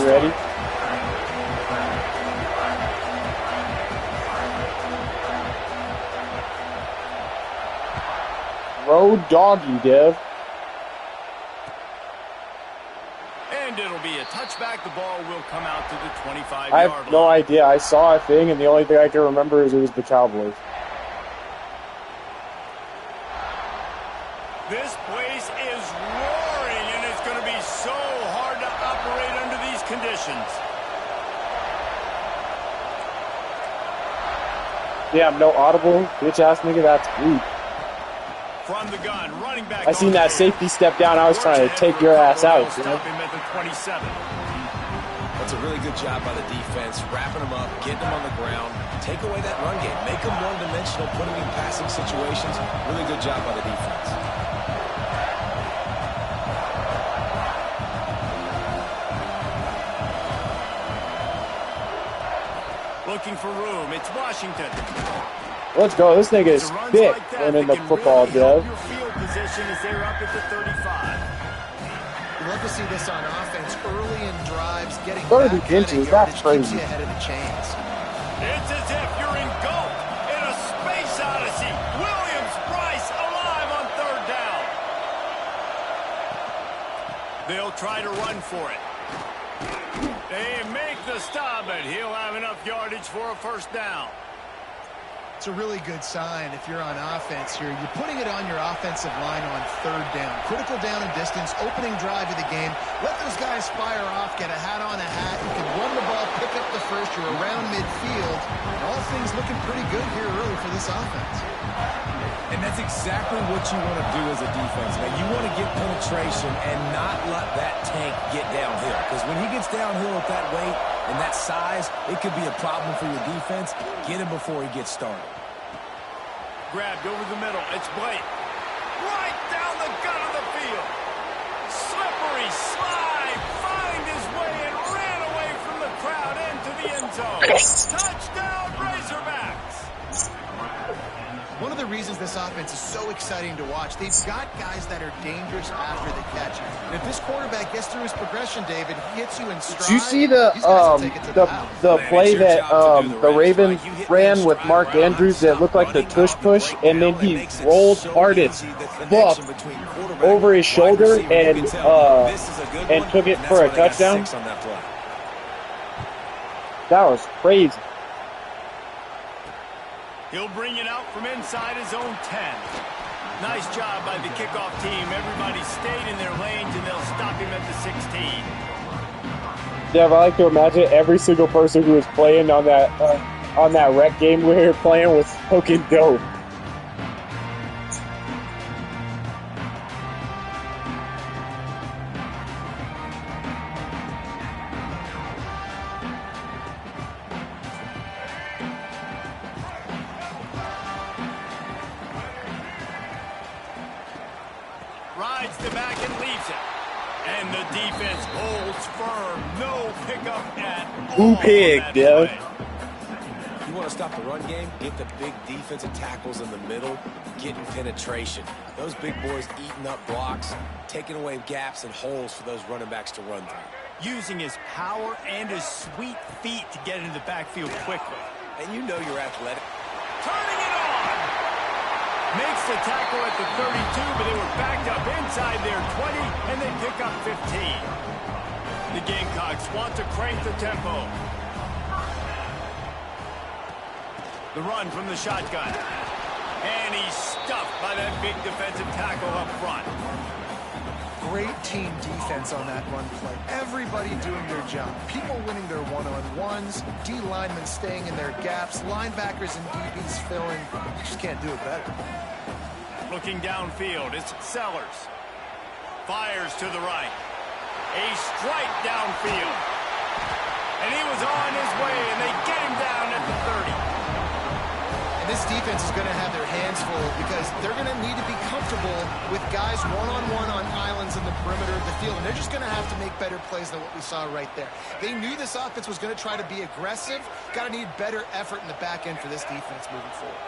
You ready? Road doggy, Dev. And it'll be a touchback. The ball will come out to the 25-yard line. I have no idea. I saw a thing, and the only thing I can remember is it was the Cowboys. This place is roaring, and it's going to be so hard to operate under these conditions. Damn, no audible. Bitch-ass nigga, that's weak. From the gun, running back. I seen that safety step down. I was trying to take your ass out. Stop him at the 27. That's a really good job by the defense, wrapping them up, getting them on the ground, take away that run game, make them one-dimensional, put them in passing situations. Really good job by the defense. Looking for room. It's Washington. Let's go. This nigga is thick running the football, Dev. Your field position is there up at the 35. You love to see this on offense early in drives, getting 30 back inches. That's crazy. ahead of the chains. It's as if you're engulfed in a space odyssey. Williams-Brice alive on third down. They'll try to run for it. They make the stop, but he'll have enough yardage for a first down. It's a really good sign if you're on offense here. You're putting it on your offensive line on third down. Critical down and distance, opening drive of the game. Let those guys fire off, get a hat on a hat. You can run the ball, pick up the first. You're around midfield. And all things looking pretty good here early for this offense. And that's exactly what you want to do as a defense, man. You want to get penetration and not let that tank get downhill. Because when he gets downhill at that weight and that size, it could be a problem for your defense. Get him before he gets started. Grabbed over the middle. It's Blake. Right down the gut of the field. Slippery slide. Find his way and ran away from the crowd into the end zone. Touchdown, Razorbacks. One of the reasons this offense is so exciting to watch, they've got guys that are dangerous after the catch. And if this quarterback gets through his progression, David, he hits you in stride. Did you see the play that the Ravens ran with Mark Andrews that looked like the tush push, and then he rolled hardest buff over his shoulder and took it for a touchdown? That was crazy. He'll bring it out from inside his own 10. Nice job by the kickoff team. Everybody stayed in their lanes, and they'll stop him at the 16. Dev, I like to imagine every single person who was playing on that rec game we were playing was smoking dope. Rides the back and leaves it. And the defense holds firm. No pickup at all. Ooh, pig, Dev. You want to stop the run game? Get the big defensive tackles in the middle, getting penetration. Those big boys eating up blocks, taking away gaps and holes for those running backs to run through. Using his power and his sweet feet to get into the backfield quickly. And you know you're athletic. Turning it on. Makes the tackle at the 32, but they were backed up inside their 20, and they pick up 15. The Gamecocks want to crank the tempo. The run from the shotgun. And he's stuffed by that big defensive tackle up front. Great team defense on that run play. Everybody doing their job. People winning their one-on-ones, D linemen staying in their gaps, linebackers and DBs filling. You just can't do it better. Looking downfield, it's Sellers. Fires to the right. A strike downfield. And he was on his way, and they get him down at the 30. And this defense is going to have their hands full because they're going to need to be comfortable with guys one-on-one on islands in the perimeter of the field. And they're just going to have to make better plays than what we saw right there. They knew this offense was going to try to be aggressive. Got to need better effort in the back end for this defense moving forward.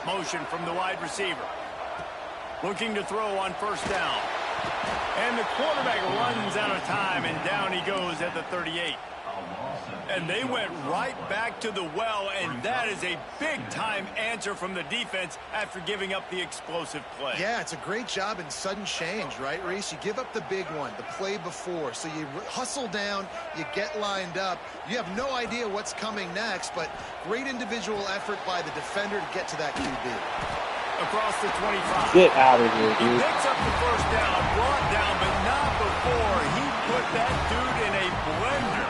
Motion from the wide receiver. Looking to throw on first down. And the quarterback runs out of time, and down he goes at the 38. And they went right back to the well, and that is a big-time answer from the defense after giving up the explosive play. Yeah, it's a great job in sudden change, right, Reese? You give up the big one, the play before, so you hustle down, you get lined up. You have no idea what's coming next, but great individual effort by the defender to get to that QB. Across the 25. Get out of here, dude. He picks up the first down, brought down, but not before he put that dude in a blender.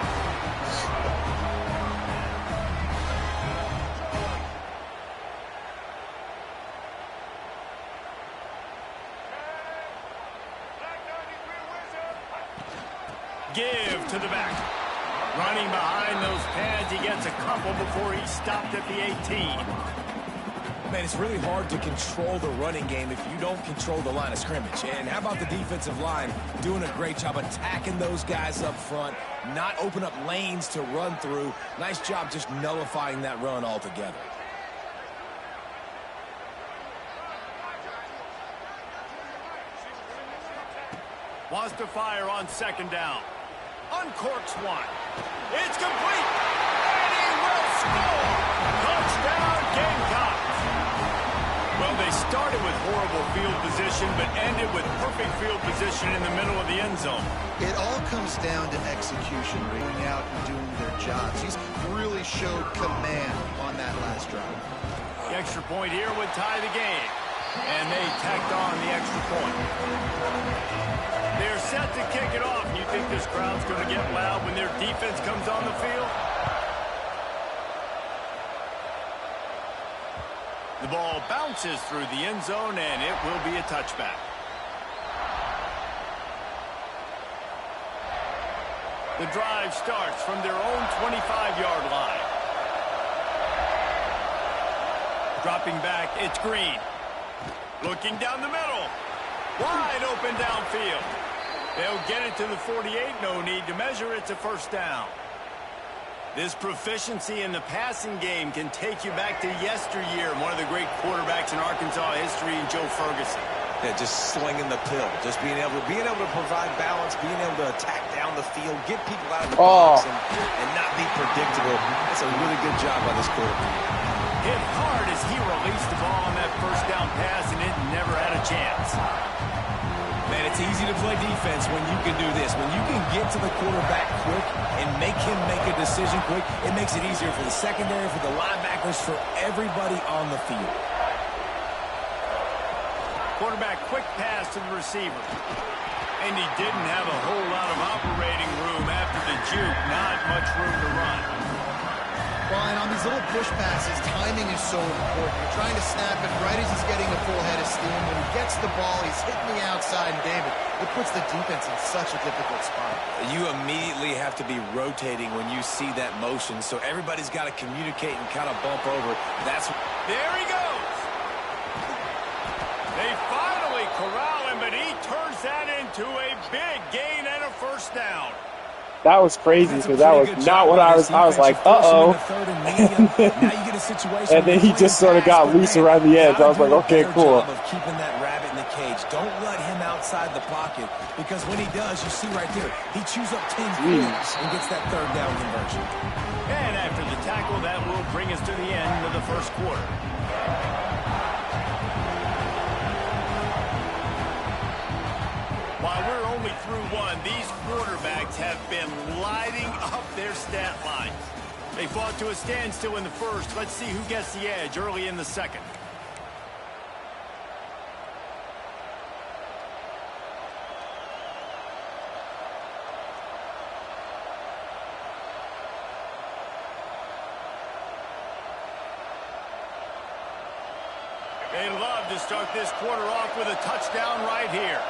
Give to the back. Running behind those pads, he gets a couple before he stopped at the 18. Man, it's really hard to control the running game if you don't control the line of scrimmage. And how about the defensive line doing a great job attacking those guys up front, not open up lanes to run through. Nice job just nullifying that run altogether. Wants to fire on second down. Uncorks one. It's complete. And he will score. Touchdown, Gamecocks. Well, they started with horrible field position, but ended with perfect field position in the middle of the end zone. It all comes down to execution, going out and doing their jobs. He's really showed command on that last drive. The extra point here would tie the game, and they tacked on the extra point. They're set to kick it off. You think this crowd's going to get loud when their defense comes on the field? The ball bounces through the end zone, and it will be a touchback. The drive starts from their own 25-yard line. Dropping back, it's Green. Looking down the middle. Wide open downfield. They'll get it to the 48. No need to measure. It's a first down. This proficiency in the passing game can take you back to yesteryear. One of the great quarterbacks in Arkansas history, Joe Ferguson. Yeah, just slinging the pill, just being able to provide balance, being able to attack down the field, get people out of the box, and not be predictable. That's a really good job by this quarterback. Hit hard as he released the ball on that first down pass, and it never had a chance. Man, it's easy to play defense when you can do this. When you can get to the quarterback quick and make him make a decision quick, it makes it easier for the secondary, for the linebackers, for everybody on the field. Quarterback quick pass to the receiver. And he didn't have a whole lot of operating room after the juke. Not much room to run. Well, and on these little push passes, timing is so important. You're trying to snap it right as he's getting a full head of steam. When he gets the ball, he's hitting the outside, and David, it puts the defense in such a difficult spot. You immediately have to be rotating when you see that motion, so everybody's got to communicate and kind of bump over. There he goes. They finally corral him, but he turns that into a big gain and a first down. That was crazy because that was not what I was like, uh-oh. And then he just sort of got loose around the edge. I was like, okay, cool. Keeping that rabbit in the cage. Don't let him outside the pocket, because when he does, you see right there, he chews up 10 yards and gets that third down conversion. And after the tackle, that will bring us to the end of the first quarter. While we're only through one, these quarterbacks have been lighting up their stat lines. They fought to a standstill in the first. Let's see who gets the edge early in the second. They love to start this quarter off with a touchdown right here.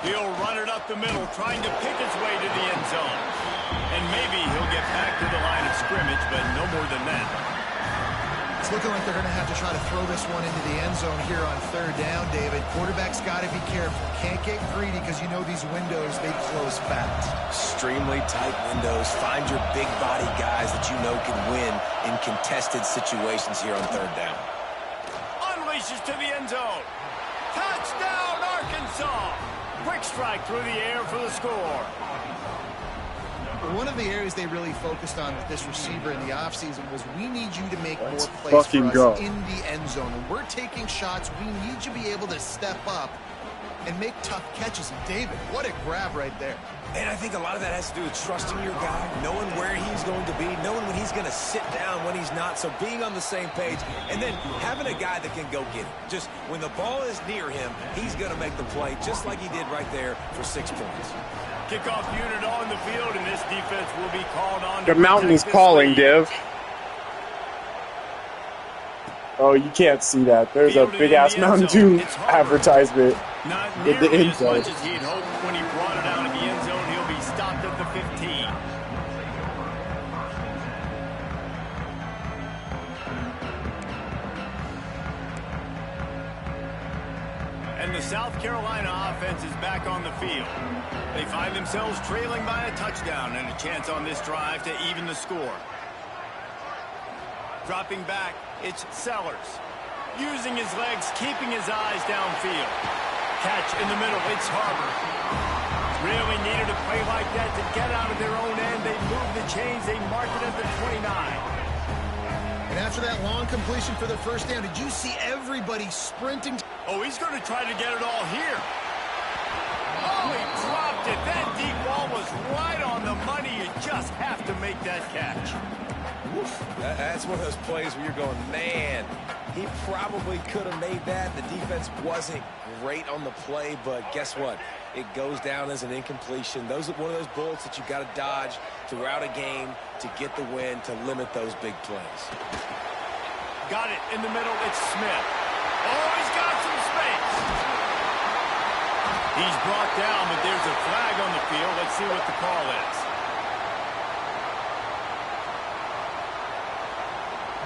He'll run it up the middle, trying to pick his way to the end zone. And maybe he'll get back to the line of scrimmage, but no more than that. It's looking like they're going to have to try to throw this one into the end zone here on third down, David. Quarterback's got to be careful. Can't get greedy because you know these windows, they close fast. Extremely tight windows. Find your big body guys that you know can win in contested situations here on third down. Unleashes to the end zone. Touchdown, Arkansas. Quick strike through the air for the score. One of the areas they really focused on with this receiver in the offseason was we need you to make more plays for us in the end zone. When we're taking shots, we need you to be able to step up and make tough catches. And David, what a grab right there. And I think a lot of that has to do with trusting your guy, knowing where he's going to be, knowing when he's going to sit down, when he's not. So being on the same page, and then having a guy that can go get it. Just when the ball is near him, he's going to make the play, just like he did right there for 6 points. Kickoff unit on the field, and this defense will be called on. The mountain is calling, Dev. Oh, you can't see that. There's a big-ass Mountain Dew advertisement in the end zone. As much as he'd hoped when he brought it out of the end zone, he'll be stopped at the 15. And the South Carolina offense is back on the field. They find themselves trailing by a touchdown and a chance on this drive to even the score. Dropping back, it's Sellers. Using his legs, keeping his eyes downfield. Catch in the middle, it's Harbor. Really needed a play like that to get out of their own end. They move the chains, they mark it at the 29. And after that long completion for the first down, did you see everybody sprinting? Oh, he's going to try to get it all here. Oh, he dropped it. That deep ball was right on the money. You just have to make that catch. That's one of those plays where you're going, man, he probably could have made that. The defense wasn't great on the play, but guess what? It goes down as an incompletion. Those are one of those bullets that you got to dodge throughout a game to get the win, to limit those big plays. Got it in the middle. It's Smith. Oh, he's got some space. He's brought down, but there's a flag on the field. Let's see what the call is.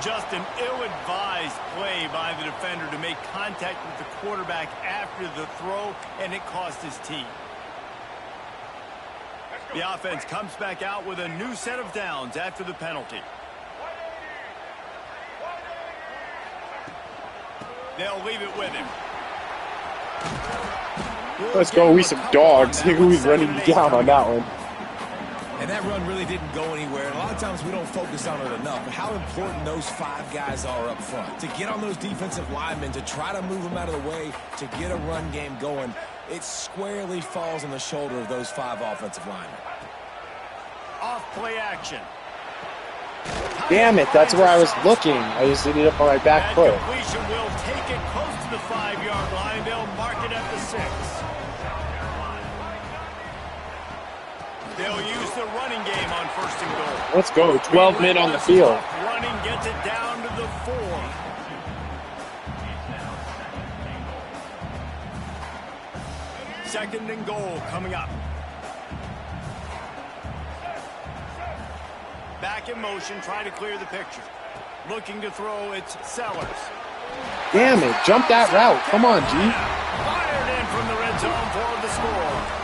Just an ill-advised play by the defender to make contact with the quarterback after the throw, and it cost his team. The offense comes back out with a new set of downs after the penalty. They'll leave it with him. Let's go. We some dogs. Who's running you down on that one? And that run really didn't go anywhere. And a lot of times we don't focus on it enough. But how important those 5 guys are up front. To get on those defensive linemen, to try to move them out of the way, to get a run game going, it squarely falls on the shoulder of those 5 offensive linemen. Off play action. Damn it, that's where I was looking. I just ended up on my back foot. Completion will take it close to the 5-yard line. They'll mark it at the 6. They'll use the running game on 1st and goal. Let's go. 12 men on the field. Running gets it down to the 4. Second and goal coming up. Back in motion, try to clear the picture. Looking to throw, it's Sellers. Damn it, jump that route. Come on, G. Fired in from the red zone for the score.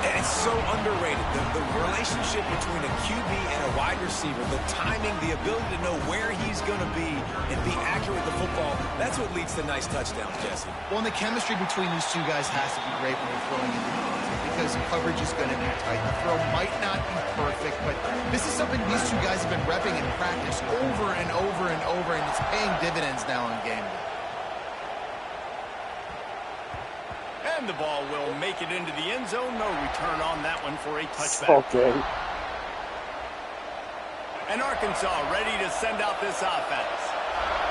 And it's so underrated. The relationship between a QB and a wide receiver, the timing, the ability to know where he's going to be and be accurate with the football, that's what leads to nice touchdowns, Jesse. Well, and the chemistry between these two guys has to be great when they're throwing into the because coverage is going to be tight. The throw might not be perfect, but this is something these two guys have been repping in practice over and over and over, and it's paying dividends now in game day. And the ball will make it into the end zone. No return on that one for a touchback. Okay. And Arkansas ready to send out this offense.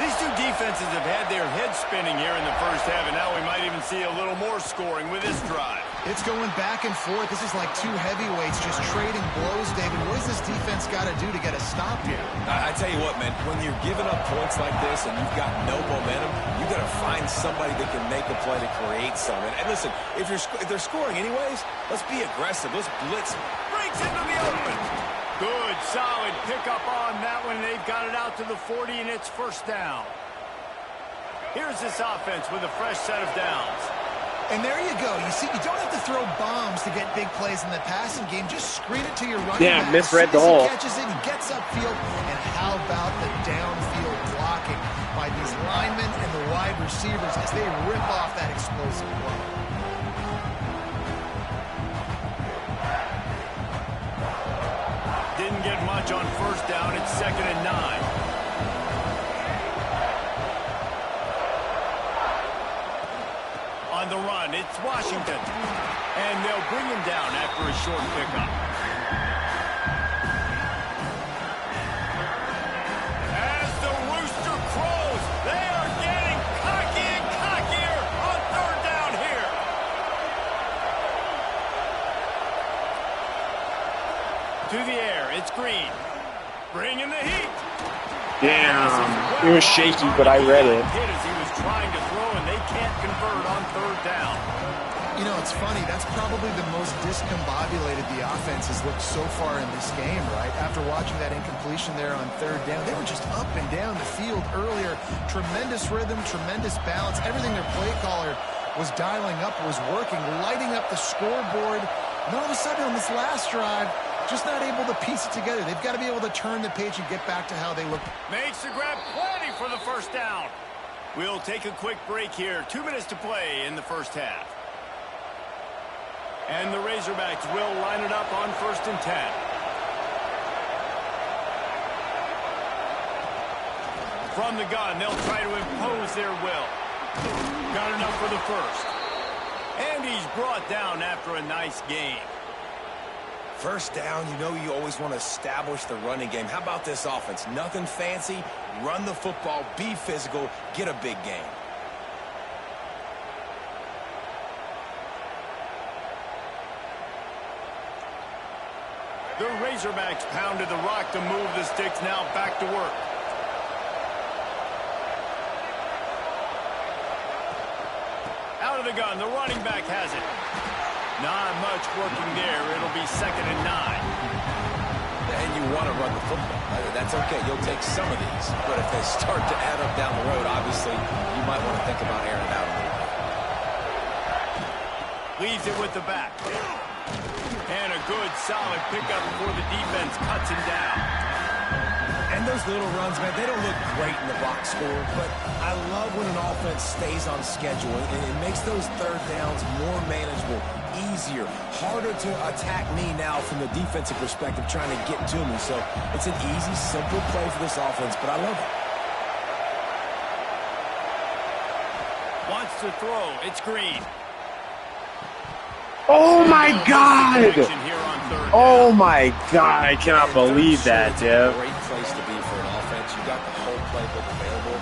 These two defenses have had their heads spinning here in the first half, and now we might even see a little more scoring with this drive. It's going back and forth. This is like 2 heavyweights just trading blows, David. What does this defense got to do to get a stop here? I tell you what, man, when you're giving up points like this and you've got no momentum, you got to find somebody that can make a play to create something. And listen, if they're scoring anyways, let's be aggressive. Let's blitz. Breaks into the open. Good Good, solid pickup on that one. They've got it out to the 40, and it's first down. Here's this offense with a fresh set of downs. And there you go. You see, you don't have to throw bombs to get big plays in the passing game. Just screen it to your running back. Yeah, misread the hole. He catches it, he gets upfield. And how about the downfield blocking by these linemen and the wide receivers as they rip off that explosive blow. Didn't get much on first down. It's 2nd and 9. On the run, it's Washington. And they'll bring him down after a short pickup. As the rooster crows, they are getting cocky and cockier on 3rd down here. To the air, it's Green. Bringing the heat. Damn, it was shaky, but I read it. Hit as he was trying to throw, and they can't convert on 3rd down. You know, it's funny. That's probably the most discombobulated the offense has looked so far in this game, right? After watching that incompletion there on 3rd down, they were just up and down the field earlier. Tremendous rhythm, tremendous balance. Everything their play caller was dialing up was working, lighting up the scoreboard. And all of a sudden on this last drive, just not able to piece it together. They've got to be able to turn the page and get back to how they looked. Makes the grab plenty for the first down. We'll take a quick break here. 2 minutes to play in the first half. And the Razorbacks will line it up on 1st and 10. From the gun, they'll try to impose their will. Got enough for the first. And he's brought down after a nice gain. First down, you know you always want to establish the running game. How about this offense? Nothing fancy. Run the football, be physical, get a big gain. The Razorbacks pounded the rock to move the sticks. Now back to work. Out of the gun, the running back has it. Not much working there. It'll be 2nd and 9. And you want to run the football. That's okay. You'll take some of these. But if they start to add up down the road, obviously, you might want to think about airing it out a little bit. Leaves it with the back. And a good, solid pickup before the defense cuts him down. And those little runs, man, they don't look great in the box score, but I love when an offense stays on schedule, and it makes those 3rd downs more manageable, easier, harder to attack me now from the defensive perspective trying to get to me. So it's an easy, simple play for this offense, but I love it. Wants to throw. It's Green. Oh my God! Oh my God! I cannot believe that, Dev. Great place to be for an offense. You got the whole playbook available,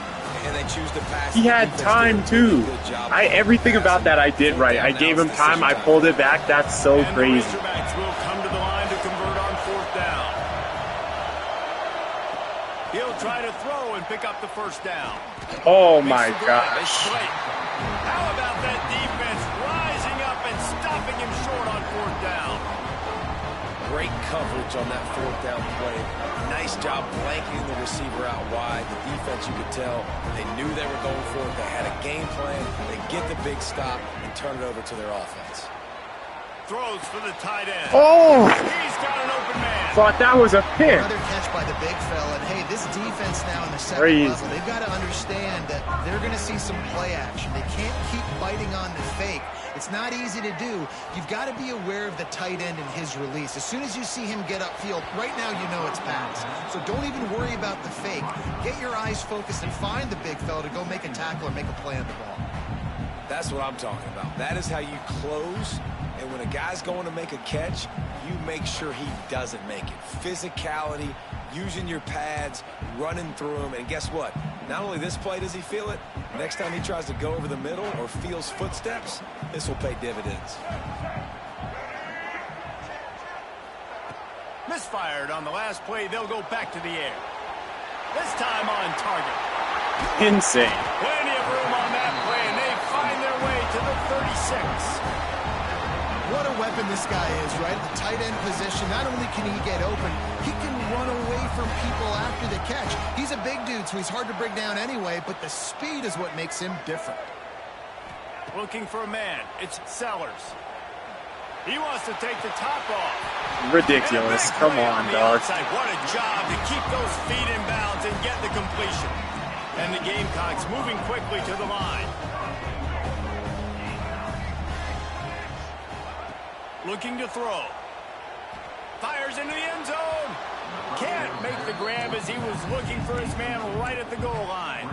and they choose to pass. He had time too. Everything about that I did right. I gave him time. I pulled it back. That's so crazy. The Razorbacks will come to the line to convert on 4th down. He'll try to throw and pick up the first down. Oh my gosh. How about that defense rising up and stopping him short on 4th down? Great coverage on that 4th down play. Nice job blanketing the receiver out wide. The defense, you could tell, they knew they were going for it. They had a game plan. They get the big stop and turn it over to their offense. Throws for the tight end. Oh! He's got an open man. Thought that was a pick. Another catch by the big fella. And hey, this defense now in the 2nd level, they've got to understand that they're going to see some play action. They can't keep biting on the fake. It's not easy to do. You've got to be aware of the tight end and his release. As soon as you see him get upfield, right now you know it's pass. So don't even worry about the fake. Get your eyes focused and find the big fella to go make a tackle or make a play on the ball. That's what I'm talking about. That is how you close. And when a guy's going to make a catch, you make sure he doesn't make it. Physicality, using your pads, running through them. And guess what? Not only this play does he feel it, next time he tries to go over the middle or feels footsteps, this will pay dividends. Misfired on the last play. They'll go back to the air. This time on target. Insane. Plenty of room on that play, and they find their way to the 36. What a weapon weapon this guy is, right? The tight end position, not only can he get open, he can run away from people after the catch. He's a big dude, so he's hard to bring down anyway, but the speed is what makes him different. Looking for a man. It's Sellers. He wants to take the top off. Ridiculous. Come on, dog. What a job to keep those feet in bounds and get the completion. And the Gamecocks moving quickly to the line. Looking to throw. Fires into the end zone. Can't make the grab as he was looking for his man right at the goal line.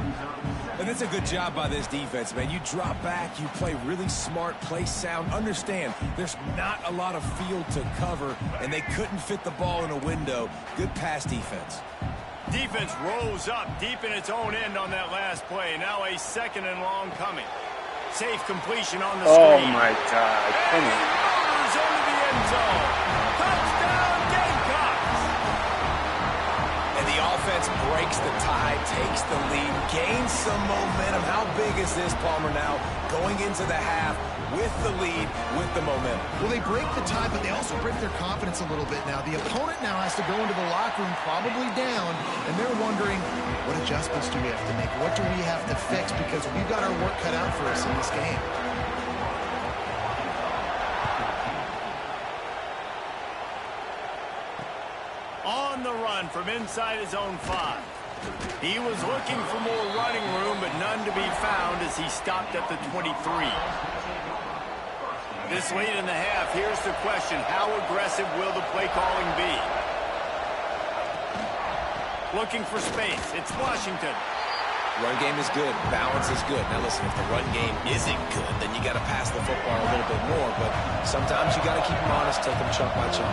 And it's a good job by this defense, man. You drop back, you play really smart, play sound. Understand, there's not a lot of field to cover, and they couldn't fit the ball in a window. Good pass defense. Defense rose up deep in its own end on that last play. Now a 2nd and long coming. Safe completion on the screen. Oh, my God. Come on. Into the end zone. Touchdown, Gamecocks! And the offense breaks the tie, takes the lead, gains some momentum. How big is this, Palmer, now going into the half with the lead, with the momentum? Well, they break the tie, but they also break their confidence a little bit now. The opponent now has to go into the locker room probably down, and they're wondering, what adjustments do we have to make? What do we have to fix? Because we've got our work cut out for us in this game. On the run from inside his own 5. He was looking for more running room, but none to be found as he stopped at the 23. This late in the half, here's the question. How aggressive will the play calling be? Looking for space. It's Washington. Run game is good. Balance is good. Now listen, if the run game isn't good, then you got to pass the football a little bit more. But sometimes you got to keep them honest, take them chunk by chunk.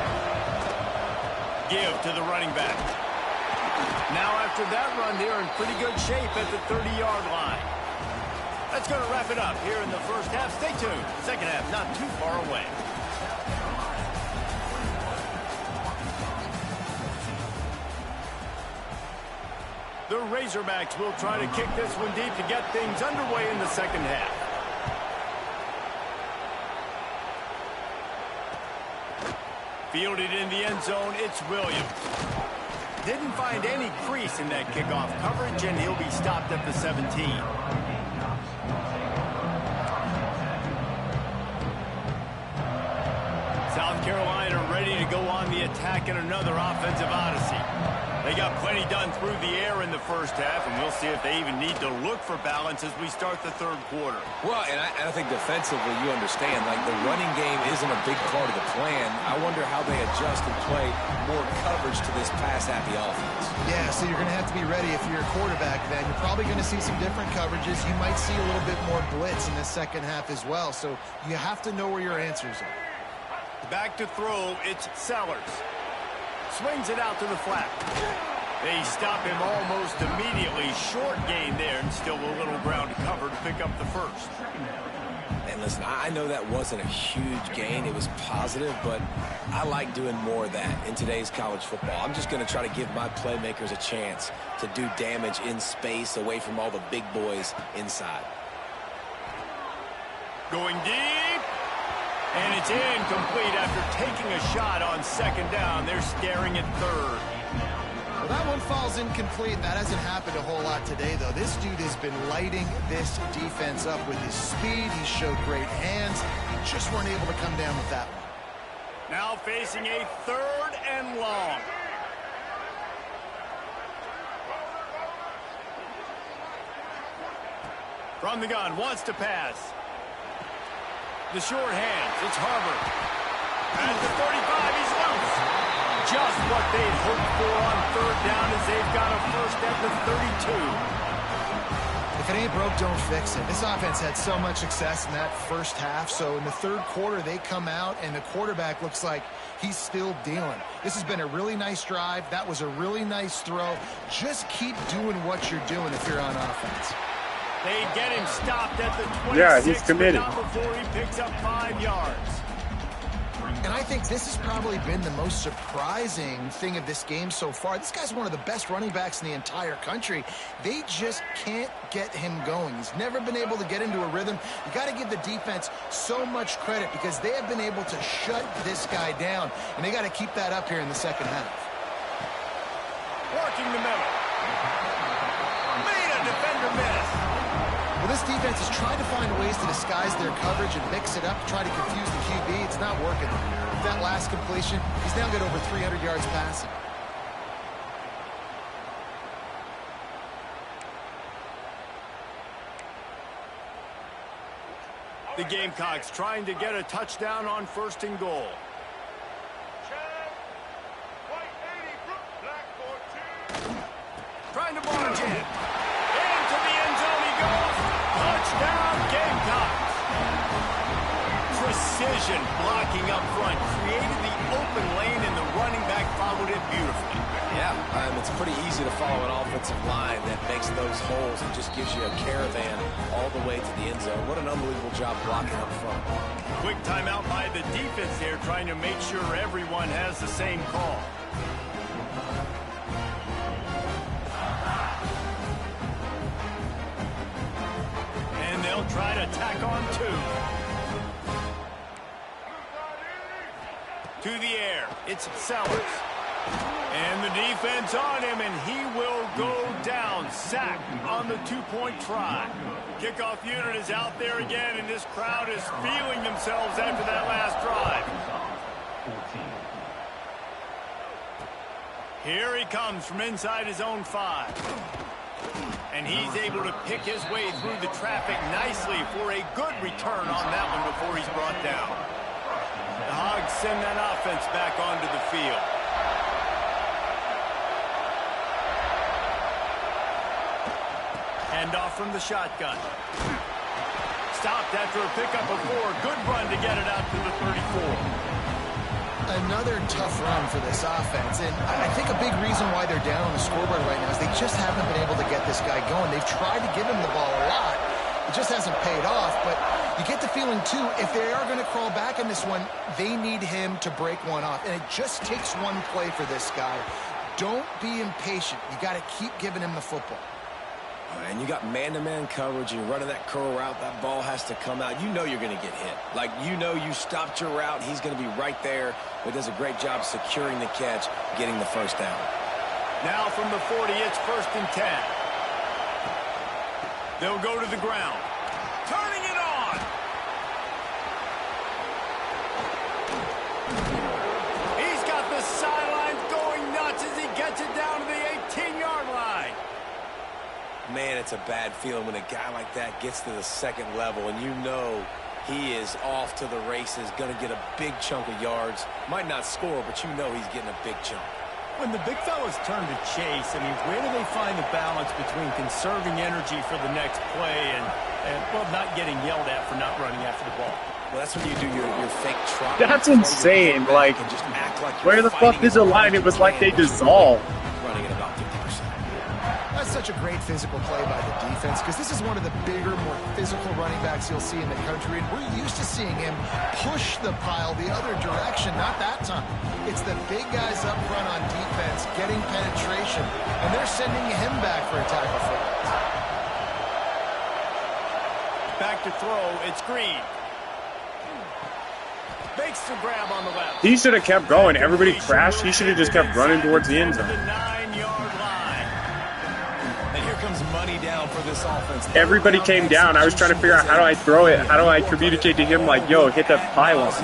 Give to the running back. Now after that run, they're in pretty good shape at the 30-yard line. That's going to wrap it up here in the first half. Stay tuned. Second half not too far away. The Razorbacks will try to kick this one deep to get things underway in the second half. Fielded in the end zone, it's Williams. Didn't find any crease in that kickoff coverage, and he'll be stopped at the 17. South Carolina ready to go on the attack in another offensive odyssey. They got plenty done through the air in the first half, and we'll see if they even need to look for balance as we start the third quarter. Well, and I think defensively, you understand, like the running game isn't a big part of the plan. I wonder how they adjust and play more coverage to this pass-happy offense. Yeah, so you're going to have to be ready if you're a quarterback then. You're probably going to see some different coverages. You might see a little bit more blitz in the second half as well, so you have to know where your answers are. Back to throw, it's Sellers. Swings it out to the flat. They stop him almost immediately. Short gain there, and still a little ground to cover to pick up the first. And listen, I know that wasn't a huge gain. It was positive, but I like doing more of that in today's college football. I'm just going to try to give my playmakers a chance to do damage in space away from all the big boys inside. Going deep. And it's incomplete after taking a shot on second down. They're staring at third. Well, that one falls incomplete. That hasn't happened a whole lot today, though. This dude has been lighting this defense up with his speed. He showed great hands. He just weren't able to come down with that one. Now facing a 3rd and long. From the gun, wants to pass. The short hands, it's Harvard. At the 35, he's loose. Just what they'd hoped for on 3rd down as they've got a first at the 32. If it ain't broke, don't fix it. This offense had so much success in that first half, so in the third quarter, they come out, and the quarterback looks like he's still dealing. This has been a really nice drive. That was a really nice throw. Just keep doing what you're doing if you're on offense. They get him stopped at the 26. Yeah, he's committed. Not before he picks up 5 yards. And I think this has probably been the most surprising thing of this game so far. This guy's one of the best running backs in the entire country. They just can't get him going. He's never been able to get into a rhythm. You got to give the defense so much credit because they have been able to shut this guy down, and they got to keep that up here in the second half. Working the middle. Made a defender miss. Well, this defense is trying to find ways to disguise their coverage and mix it up to try to confuse the QB. It's not working. With that last completion, he's now got over 300 yards passing. The Gamecocks trying to get a touchdown on 1st and goal. Trying to barge in. Into the end zone he goes. Touchdown, Gamecocks. Precision blocking up front. Created the open lane, and the running back followed it beautifully. Yeah, it's pretty easy to follow an offensive line that makes those holes and just gives you a caravan all the way to the end zone. What an unbelievable job blocking up front. Quick timeout by the defense there, trying to make sure everyone has the same call. And they'll try to tack on 2. To the air, it's Sellers. And the defense on him, and he will go down. Sacked on the 2-point try. Kickoff unit is out there again, and this crowd is feeling themselves after that last drive. Here he comes from inside his own 5. And he's able to pick his way through the traffic nicely for a good return on that one before he's brought down. The Hogs send that offense back onto the field. Hand off from the shotgun. Stopped after a pickup of 4. Good run to get it out to the 34. Another tough run for this offense, and I think a big reason why they're down on the scoreboard right now is they just haven't been able to get this guy going. They've tried to give him the ball a lot. It just hasn't paid off, but you get the feeling, too, if they are going to crawl back in this one, they need him to break one off, and it just takes one play for this guy. Don't be impatient. You got to keep giving him the football. And you got man-to-man coverage, and you're running that curl route, that ball has to come out. You know you're going to get hit. Like, you know you stopped your route, he's going to be right there, but does a great job securing the catch, getting the first down. Now from the 40, it's 1st and 10. They'll go to the ground. Turning it on! He's got the sidelines going nuts as he gets it down to the 18-yard line. Man, it's a bad feeling when a guy like that gets to the second level and you know he is off to the races, going to get a big chunk of yards. Might not score, but you know he's getting a big chunk. When the big fellas turn to chase, I mean, where do they find the balance between conserving energy for the next play and well, not getting yelled at for not running after the ball? Well, that's when you do your fake trot. That's insane. Like, just act like where the fuck is the line? It was like they dissolved. Running at about 50%. That's such a great physical play by the defense because this is one of the bigger, more physical running backs you'll see in the country, and we're used to seeing him push the pile the other direction. Not that time. It's the big guys up front on defense getting penetration, and they're sending him back for a tackle for it. Back to throw. It's Green. Makes the grab on the left. He should have kept going. Everybody crashed. He should have just kept running towards the end zone. Money down for this offense. Everybody came down. I was trying to figure out how do I throw it? How do I communicate to him like, yo, hit the pylon? For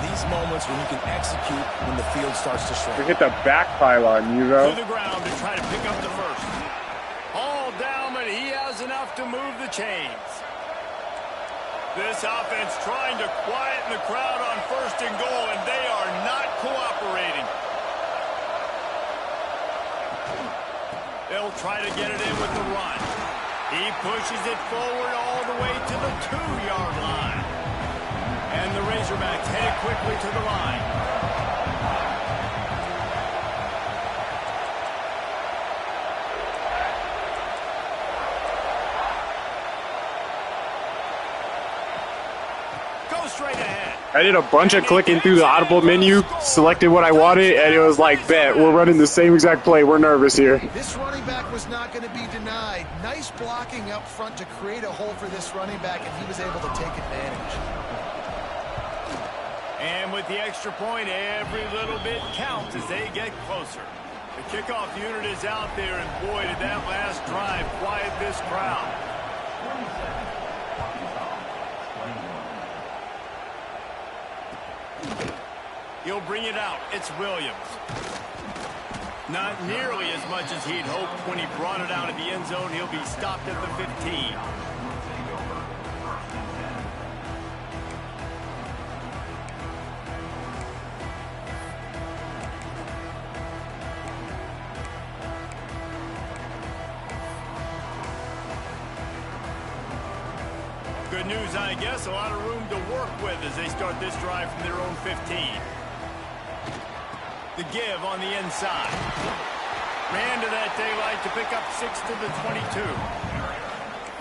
these moments when you can execute when the field starts to shrink. Hit the back pylon, you know? To the ground to try to pick up the first. All down, but he has enough to move the chains. This offense trying to quieten the crowd on 1st and goal, and they are not cooperating. They'll try to get it in with the run. He pushes it forward all the way to the 2-yard line. And the Razorbacks headed quickly to the line. Go straight ahead. I did a bunch of clicking through the audible menu, selected what I wanted, and it was like, bet, we're running the same exact play. We're nervous here. This running back was not going to be denied. Nice blocking up front to create a hole for this running back, and he was able to take advantage. And with the extra point, every little bit counts as they get closer. The kickoff unit is out there, and boy, did that last drive quiet this crowd. He'll bring it out. It's Williams. Not nearly as much as he'd hoped when he brought it out of the end zone. He'll be stopped at the 15. Good news, I guess. A lot of room to work with as they start this drive from their own 15. The give on the inside. Ran to that daylight to pick up 6 to the 22.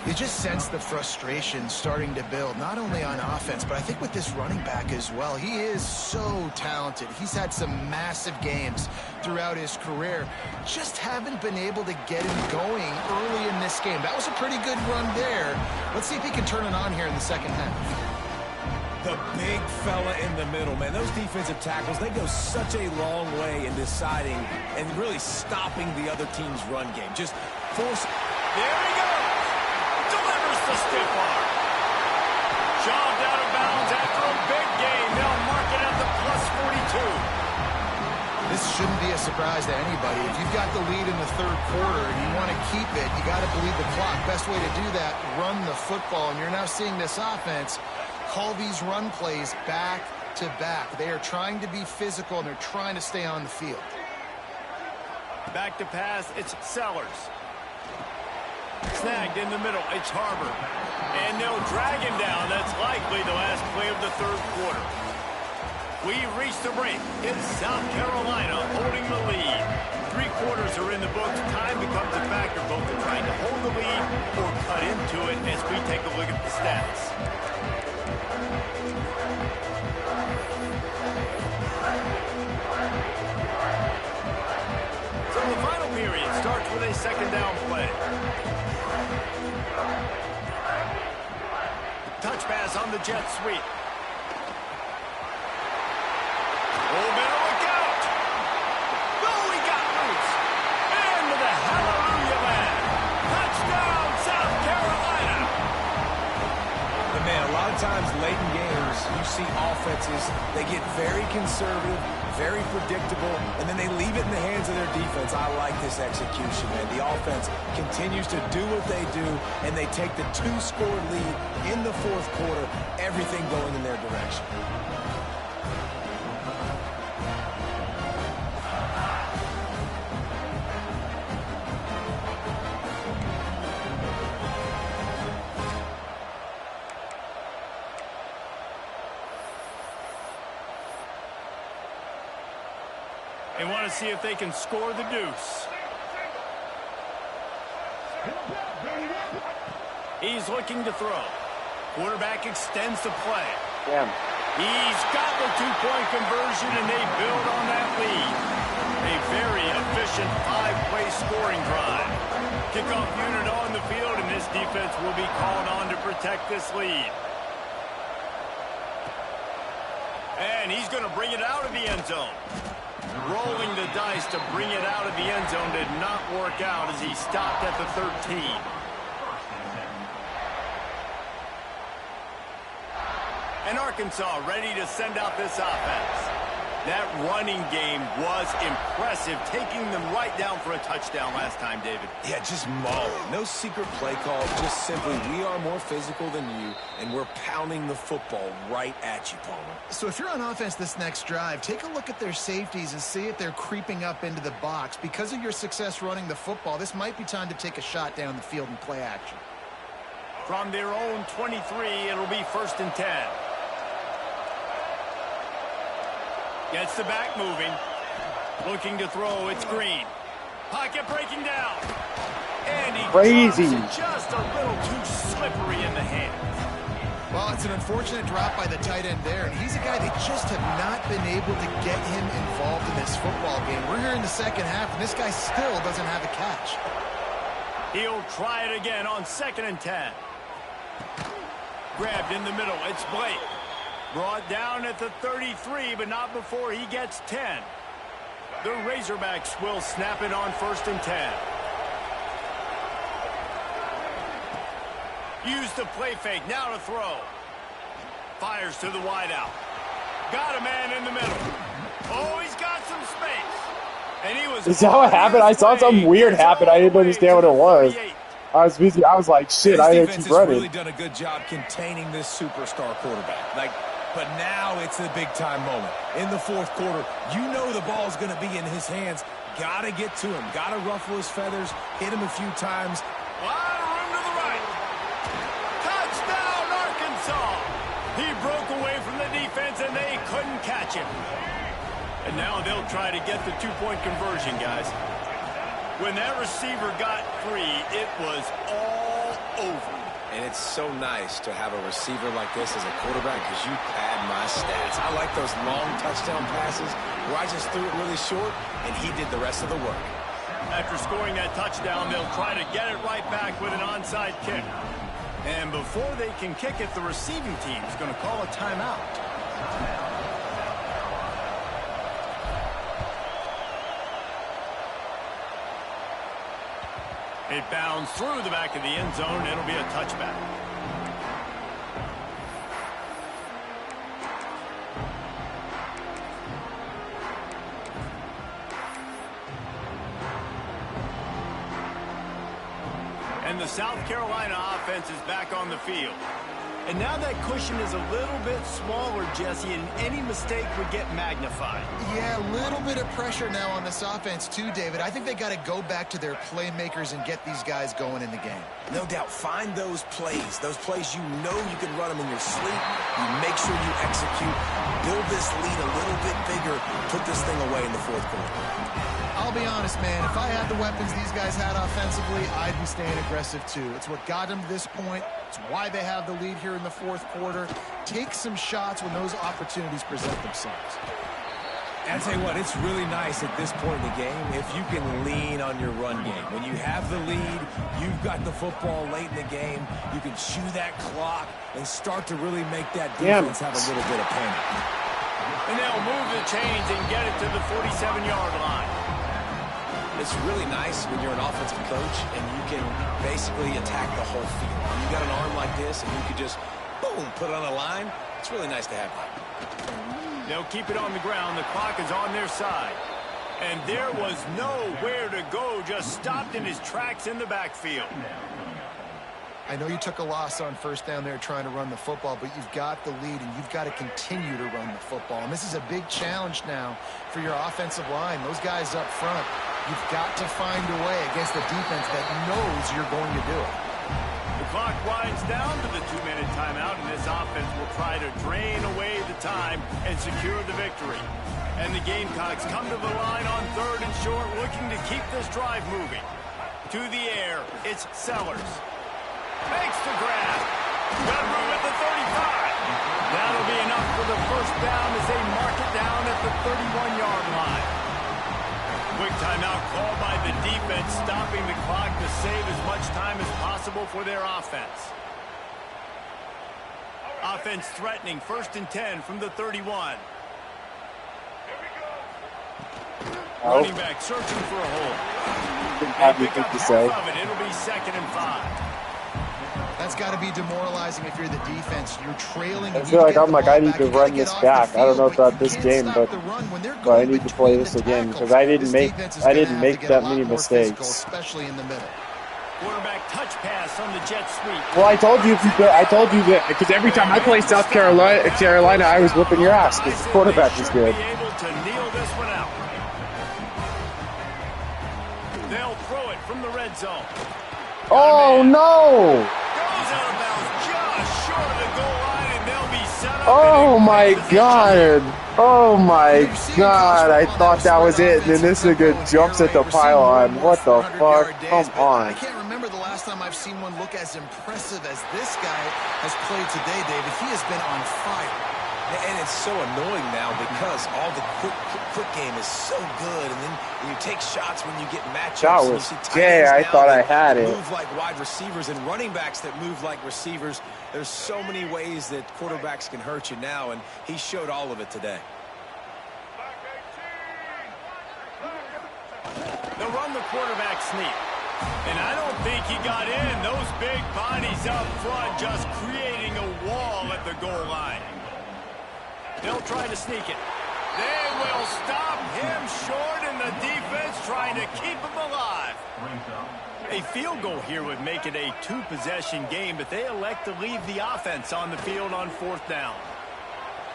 You just sense the frustration starting to build, not only on offense, but I think with this running back as well. He is so talented. He's had some massive games throughout his career. Just haven't been able to get him going early in this game. That was a pretty good run there. Let's see if he can turn it on here in the second half. The big fella in the middle, man. Those defensive tackles, they go such a long way in deciding and really stopping the other team's run game. Just force. There he goes. Delivers the stiff arm. Shoved out of bounds after a big gain. They'll mark it at the +42. This shouldn't be a surprise to anybody. If you've got the lead in the third quarter and you want to keep it, you got to bleed the clock. Best way to do that, run the football. And you're now seeing this offense call these run plays back to back. They are trying to be physical, and they're trying to stay on the field. Back to pass, it's Sellers. Snagged in the middle, it's Harbor. And they'll drag him down. That's likely the last play of the third quarter. We've reached the break. It's South Carolina holding the lead. 3 quarters are in the books. Time becomes a factor, both in trying to hold the lead or cut into it as we take a look at the stats. So the final period starts with a second down play. Touch pass on the jet sweep. Oh, better look out. Oh, he got loose. And to the hallelujah land. Touchdown, South Carolina. But man, a lot of times late in games, you see offenses, they get very conservative, very predictable, and then they leave it in the hands of their defense. I like this execution, man. The offense continues to do what they do, and they take the 2-score lead in the fourth quarter, everything going in their direction. They want to see if they can score the deuce. He's looking to throw. Quarterback extends the play. Damn. He's got the 2-point conversion, and they build on that lead. A very efficient 5-play scoring drive. Kickoff unit on the field, and this defense will be called on to protect this lead. And he's going to bring it out of the end zone. Rolling the dice to bring it out of the end zone did not work out as he stopped at the 13. And Arkansas ready to send out this offense. That running game was impressive, taking them right down for a touchdown last time, David. Yeah, just mauling. No secret play call, just simply we are more physical than you, and we're pounding the football right at you, Palmer. So if you're on offense this next drive, take a look at their safeties and see if they're creeping up into the box. Because of your success running the football, this might be time to take a shot down the field and play action. From their own 23, it'll be 1st and 10. Gets the back moving. Looking to throw, it's Green. Pocket breaking down. And he Crazy. just a little too slippery in the hands. Well, it's an unfortunate drop by the tight end there, and he's a guy they just have not been able to get him involved in this football game. We're here in the second half, and this guy still doesn't have a catch. He'll try it again on 2nd and 10. Grabbed in the middle. It's Blake. Brought down at the 33, but not before he gets 10. The Razorbacks will snap it on 1st and 10. Use the play fake. Now to throw. Fires to the wideout. Got a man in the middle. Oh, he's got some space. And he was. Is that what happened? I saw something weird happen. I didn't understand what it was. I was busy. I was like, shit, I had to keep running. Really done a good job containing this superstar quarterback. But now it's a big-time moment. In the 4th quarter, you know the ball's going to be in his hands. Got to get to him. Got to ruffle his feathers. Hit him a few times. Wide room to the right. Touchdown, Arkansas. He broke away from the defense, and they couldn't catch him. And now they'll try to get the 2-point conversion, guys. When that receiver got free, it was all over. And it's so nice to have a receiver like this as a quarterback because you pad my stats. I like those long touchdown passes where I just threw it really short, and he did the rest of the work. After scoring that touchdown, they'll try to get it right back with an onside kick. And before they can kick it, the receiving team's going to call a timeout. It bounds through the back of the end zone. It'll be a touchback. And the South Carolina offense is back on the field. And now that cushion is a little bit smaller, Jesse, and any mistake would get magnified. Yeah, a little bit of pressure now on this offense too, David. I think they got to go back to their playmakers and get these guys going in the game. No doubt. Find those plays you know you can run them in your sleep. You make sure you execute. Build this lead a little bit bigger. Put this thing away in the 4th quarter. I'll be honest, man. If I had the weapons these guys had offensively, I'd be staying aggressive too. It's what got them to this point. It's why they have the lead here in the 4th quarter. Take some shots when those opportunities present themselves. And I'll tell you what, it's really nice at this point in the game if you can lean on your run game. When you have the lead, you've got the football late in the game, you can chew that clock and start to really make that defense have a little bit of panic. And they'll move the chains and get it to the 47-yard line. It's really nice when you're an offensive coach and you can basically attack the whole field. When you got an arm like this and you could just, boom, put it on a line, it's really nice to have that. They'll keep it on the ground. The clock is on their side. And there was nowhere to go, just stopped in his tracks in the backfield. I know you took a loss on 1st down there trying to run the football, but you've got the lead, and you've got to continue to run the football. And this is a big challenge now for your offensive line. Those guys up front, you've got to find a way against the defense that knows you're going to do it. The clock winds down to the 2-minute timeout, and this offense will try to drain away the time and secure the victory. And the Gamecocks come to the line on 3rd and short, looking to keep this drive moving. To the air, it's Sellers. Makes the grab. Got room at the 35. That'll be enough for the 1st down as they mark it down at the 31-yard line. Quick timeout called by the defense, stopping the clock to save as much time as possible for their offense. Offense threatening 1st and 10 from the 31. Running back searching for a hole. Have you think to say? It'll be 2nd and 5. That's got to be demoralizing if you're the defense. You're trailing. I feel like I need to run this back. I don't know about this game, but I need to play this again because I didn't make that many mistakes. Especially in the middle. Quarterback touch pass on the jet sweep. Well, I told you that because every time I play South Carolina, I was whipping your ass because the quarterback was good. Be able to kneel this one out. They'll throw it from the red zone. Oh no! Goes out of bounds just short of the goal line, and they'll be set up. Oh my God! Oh my God! I thought that was it, and then this nigga jumps at the pylon. What the fuck? Come on! remember the last time I've seen one look as impressive as this guy has played today, David. He has been on fire. And it's so annoying now because all the quick game is so good, and then you take shots when you get matchups. That was gay. I thought I had it. Move like wide receivers and running backs that move like receivers. There's so many ways that quarterbacks can hurt you now, and he showed all of it today. They'll run the quarterback sneak. And I don't think he got in. Those big bodies up front just creating a wall at the goal line. They'll try to sneak it. They will stop him short, and the defense trying to keep him alive. A field goal here would make it a two-possession game, but they elect to leave the offense on the field on 4th down.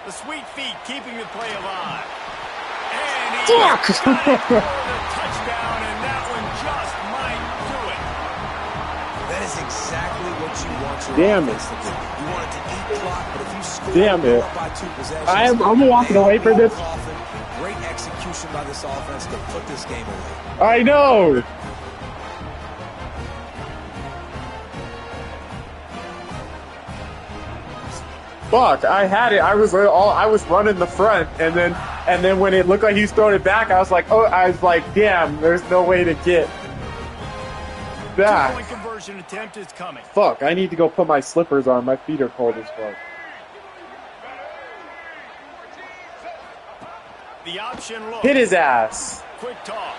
The sweet feet keeping the play alive. And he got it for the touchdown, and that one just might do it. That is exactly what you want your Damn offense to do. You want it to eat clock, but if you score by 2 possessions, I'm walking away from this. Great execution by this offense to put this game away. I know. Fuck, I had it. I was running the front, and then when it looked like he was throwing it back, I was like, damn, there's no way to get back. 2-point conversion attempt is coming. Fuck, I need to go put my slippers on. My feet are cold as fuck. The option look. Hit his ass. Quick toss.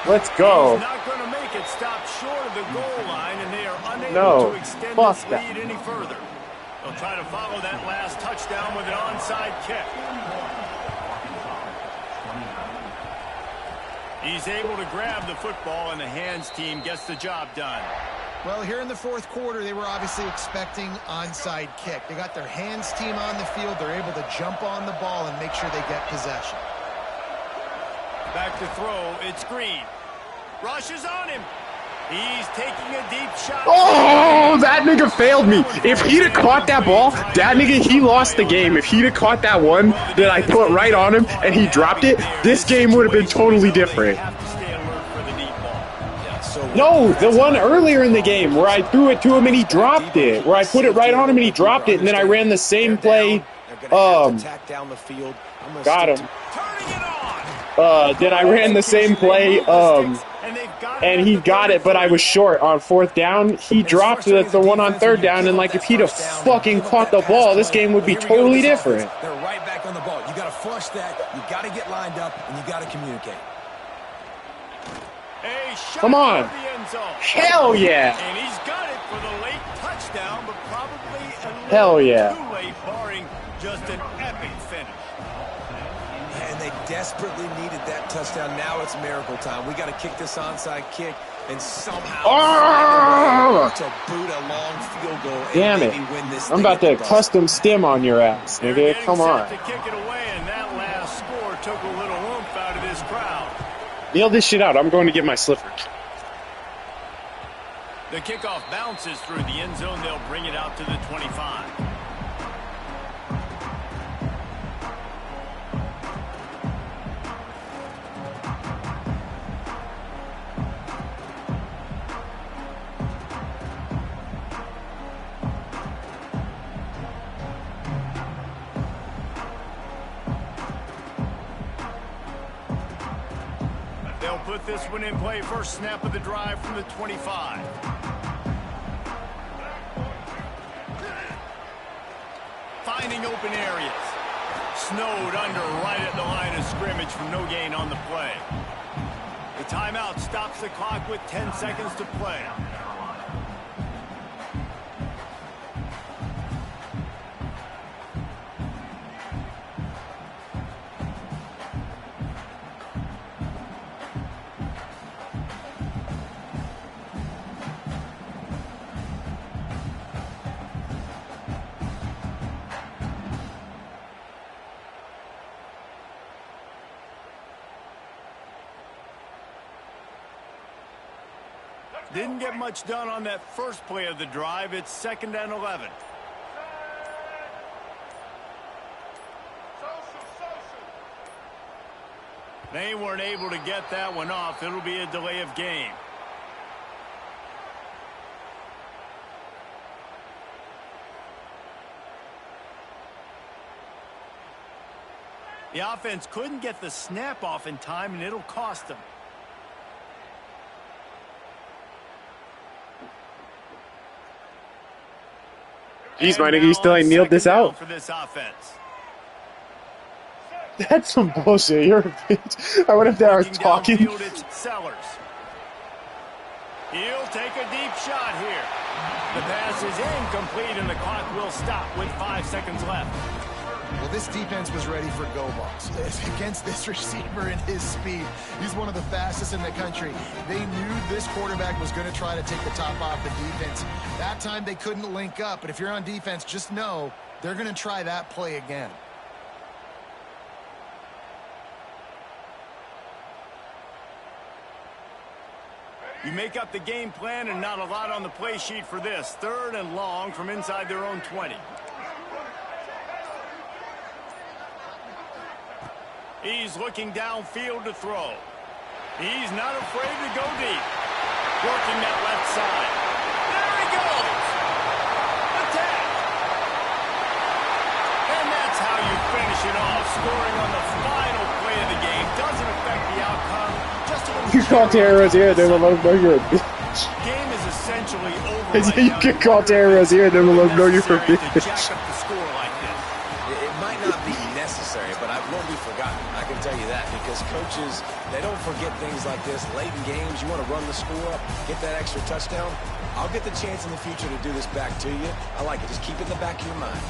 Let's go. He's not going to make it. Stop short of the goal line, and they are unable to extend this lead any further. They'll try to follow that last touchdown with an onside kick. He's able to grab the football, and the hands team gets the job done. Well, here in the 4th quarter, they were obviously expecting onside kick. They got their hands team on the field. They're able to jump on the ball and make sure they get possession. Back to throw. It's Green. Rushes on him. He's taking a deep shot. Oh, that nigga failed me. If he'd have caught that ball, that nigga, he lost the game. If he'd have caught that one that I put right on him and he dropped it, this game would have been totally different. No, the one earlier in the game where I threw it to him and he dropped it. Where I put it right on him and he dropped it, and then I ran the same play. Got him. Then I ran the same play, and he got it, but I was short on 4th down. He dropped the one on 3rd down, and like if he'd have fucking caught the ball, this game would be totally different. They're right back on the ball. You got to flush that. You got to get lined up, and you got to communicate. Come on. Hell yeah. And he's got it for the late touchdown, but probably a little too late, barring just an epic finish. And they desperately needed that touchdown. Now it's miracle time. We got to kick this onside kick and somehow find a way to boot a long field goal and damn maybe it. win this I'm about to custom stim on your ass, nigga. Come on. To kick it away, and that last score took a little oomph out of this crowd. Nail this shit out. I'm going to get my slippers. The kickoff bounces through the end zone. They'll bring it out to the 25. They'll put this one in play. First snap of the drive from the 25. Finding open areas. Snowed under right at the line of scrimmage from no gain on the play. The timeout stops the clock with 10 seconds to play. Didn't get much done on that first play of the drive. It's 2nd and 11. They weren't able to get that one off. It'll be a delay of game. The offense couldn't get the snap off in time, and it'll cost them. Jeez, my nigga, you still ain't nailed this out. For this offense. That's some bullshit. You're a bitch. I went up there, I was talking. Sellers. He'll take a deep shot here. The pass is incomplete, and the clock will stop with 5 seconds left. Well, this defense was ready for go balls. Against this receiver and his speed, he's one of the fastest in the country. They knew this quarterback was going to try to take the top off the defense. That time they couldn't link up, but if you're on defense, just know they're going to try that play again. You make up the game plan and not a lot on the play sheet for this. 3rd and long from inside their own 20. He's looking downfield to throw. He's not afraid to go deep. Working that left side. There he goes. Attack. And that's how you finish it off. Scoring on the final play of the game. Doesn't affect the outcome. Just a little. You call Terry Rozier, they will let him know you're a bitch. Game is essentially over. You can call Terry Rozier, they will let him know you're a bitch. Jack up the score like this. It might not be necessary, but it won't be forgotten. I can tell you that, because coaches, they don't forget things like this. Late in games, you want to run the score up, get that extra touchdown. I'll get the chance in the future to do this back to you. I like it. Just keep it in the back of your mind.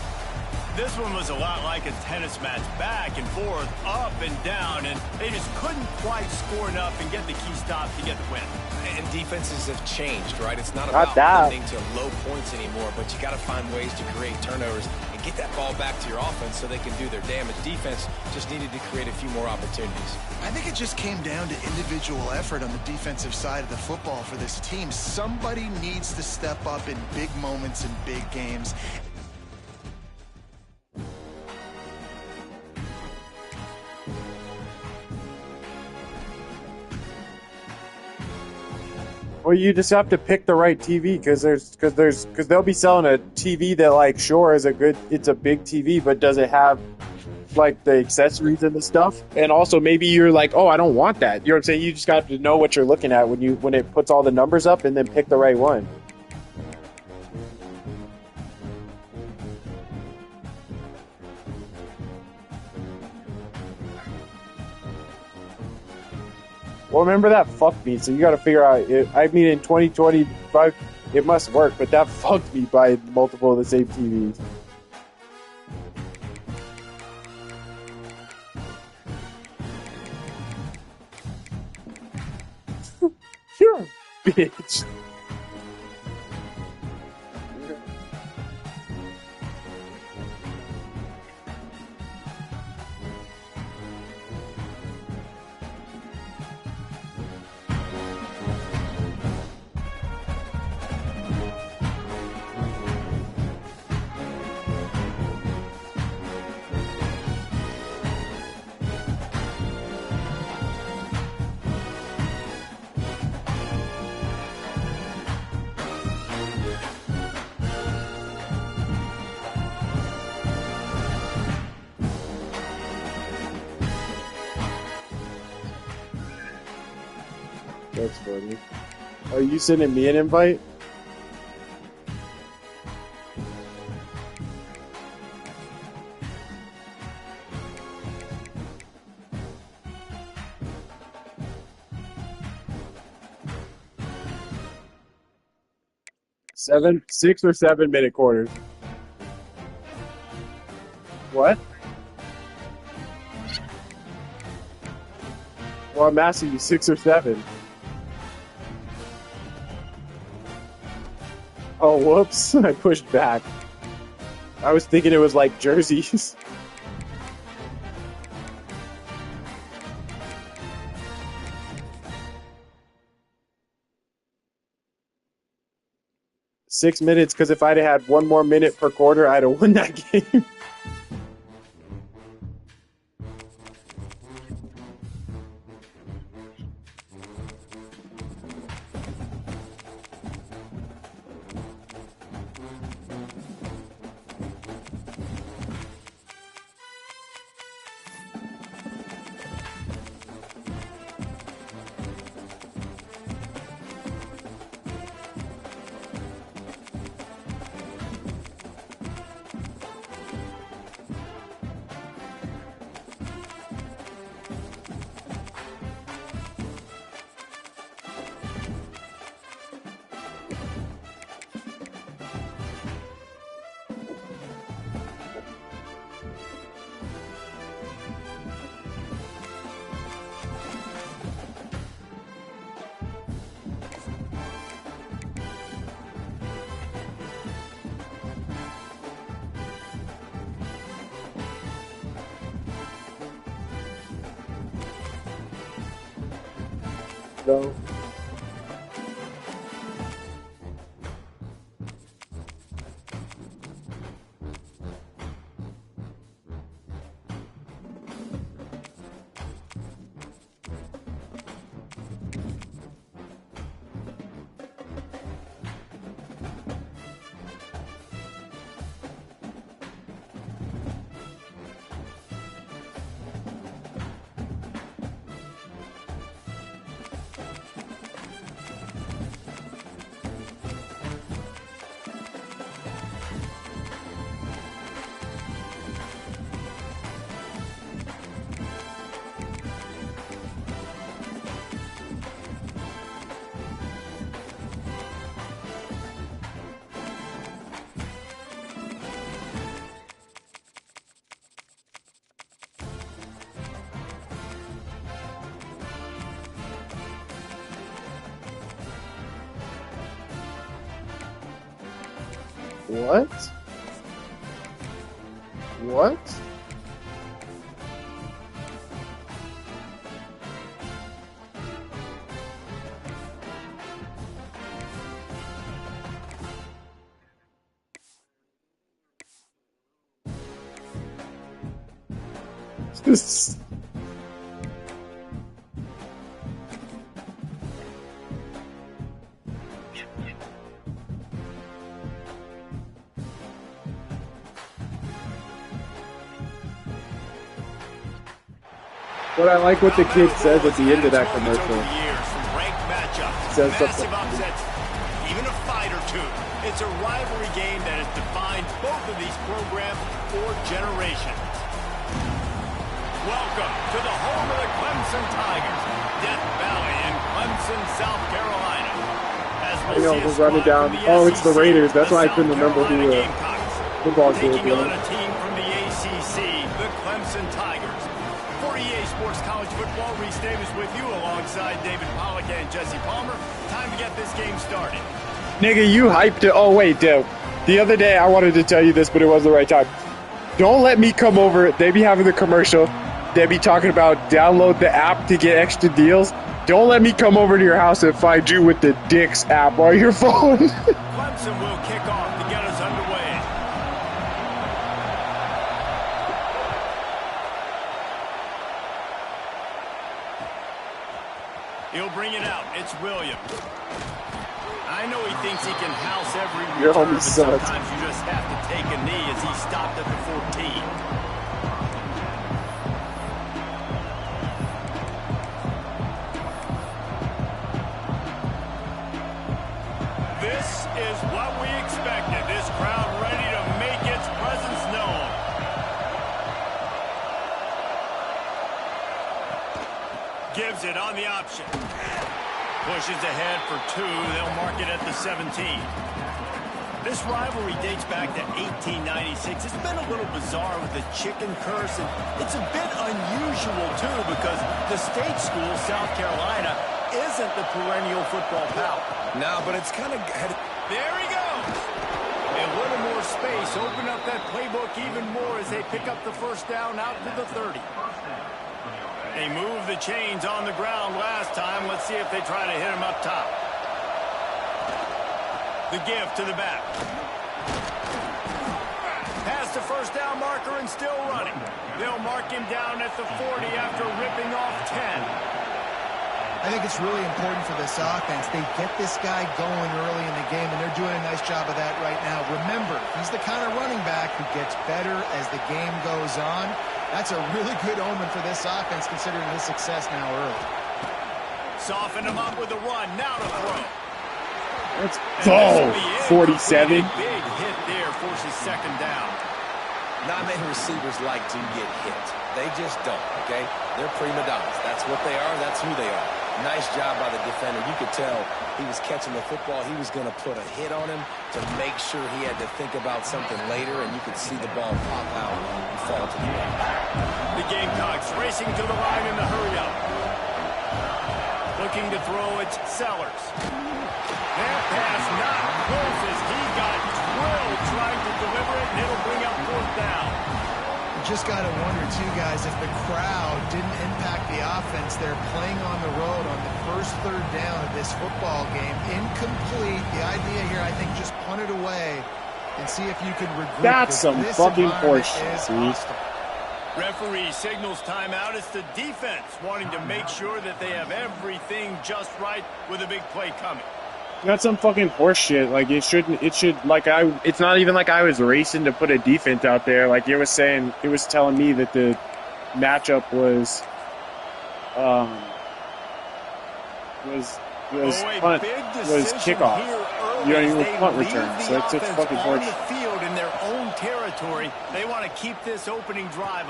This one was a lot like a tennis match, back and forth, up and down, and they just couldn't quite score enough and get the key stop to get the win. And defenses have changed, right? It's not about limiting to low points anymore, but you got to find ways to create turnovers and get that ball back to your offense so they can do their damage. Defense just needed to create a few more opportunities. I think it just came down to individual effort on the defensive side of the football for this team. Somebody needs to step up in big moments and big games. Well, you just have to pick the right TV, because they'll be selling a TV that, like, sure is it's a big TV, but does it have like the accessories and the stuff? And also maybe you're like, oh, I don't want that. You know what I'm saying? You just got to know what you're looking at when it puts all the numbers up, and then pick the right one. Well, remember that fucked me, so you got to figure out. I mean, in 2025, it must work, but that fucked me by multiple of the same TVs. You're a bitch. That's funny. Are you sending me an invite? Six or 7 minute quarters. What? Well, I'm asking you 6 or 7. Oh, whoops. I pushed back. I was thinking it was like jerseys. Six minutes, because if I'd have had one more minute per quarter, I'd have won that game. No. What? What? This. But I like what the kid says at the end of that commercial. Says something. Even a fight or two. It's a rivalry game that has defined both of these programs for generations. Welcome to the home of the Clemson Tigers, Death Valley in Clemson, South Carolina. I know, we're running down. Oh, it's the Raiders. That's why I couldn't remember who the football team Taking on was. a team from the ACC, the Clemson Tigers. For EA Sports College Football, Reese Davis with you alongside David Pollack and Jesse Palmer. Time to get this game started. Nigga, you hyped it. Oh, wait, Dev. The other day, I wanted to tell you this, but it wasn't the right time. Don't let me come over. They be having the commercial. They be talking about download the app to get extra deals. Don't let me come over to your house and find you with the Dix app on your phone. Clemson will kick off to get us underway. He'll bring it out. It's Williams. I know he thinks he can house every Your return, homie but sucks. sometimes you just have to take a knee as he stopped at the 14. This is what we expected. This crowd ready to make its presence known. Gives it on the option. Pushes ahead for two. They'll mark it at the 17. This rivalry dates back to 1896. It's been a little bizarre with the chicken curse, and it's a bit unusual, too, because the state school, South Carolina, isn't the perennial football power. No, but it's kind of... There he goes. A little more space. Open up that playbook even more as they pick up the first down out to the 30. They moved the chains on the ground last time. Let's see if they try to hit him up top. The give to the back. Past the first down marker and still running. They'll mark him down at the 40 after ripping off 10. I think it's really important for this offense. They get this guy going early in the game, and they're doing a nice job of that right now. Remember, he's the kind of running back who gets better as the game goes on. That's a really good omen for this offense, considering his success now early. Soften him up with a run. Now to throw. Let's go. 47. Big hit there forces second down. Not many receivers like to get hit. They just don't, okay? They're prima donnas. That's what they are. That's who they are. Nice job by the defender. You could tell he was catching the football. He was going to put a hit on him to make sure he had to think about something later, and you could see the ball pop out and fall to the ground. The Gamecocks racing to the line in the hurry-up. Looking to throw, it's Sellers. That pass not close as he got drilled trying to deliver it, and it'll bring up fourth down. Just got to wonder, too, guys, if the crowd didn't impact the offense. They're playing on the road on the first third down of this football game. Incomplete. The idea here, I think, just punt it away and see if you can regroup. That's some fucking horseshit, see? Referee signals timeout. It's the defense wanting to make sure that they have everything just right with a big play coming. That's some fucking horseshit. Like, it's not even like I was racing to put a defense out there. Like, it was telling me that the matchup was kickoff. You don't even punt return. So it's fucking horseshit. On the field in their own territory, they want to keep this opening drive.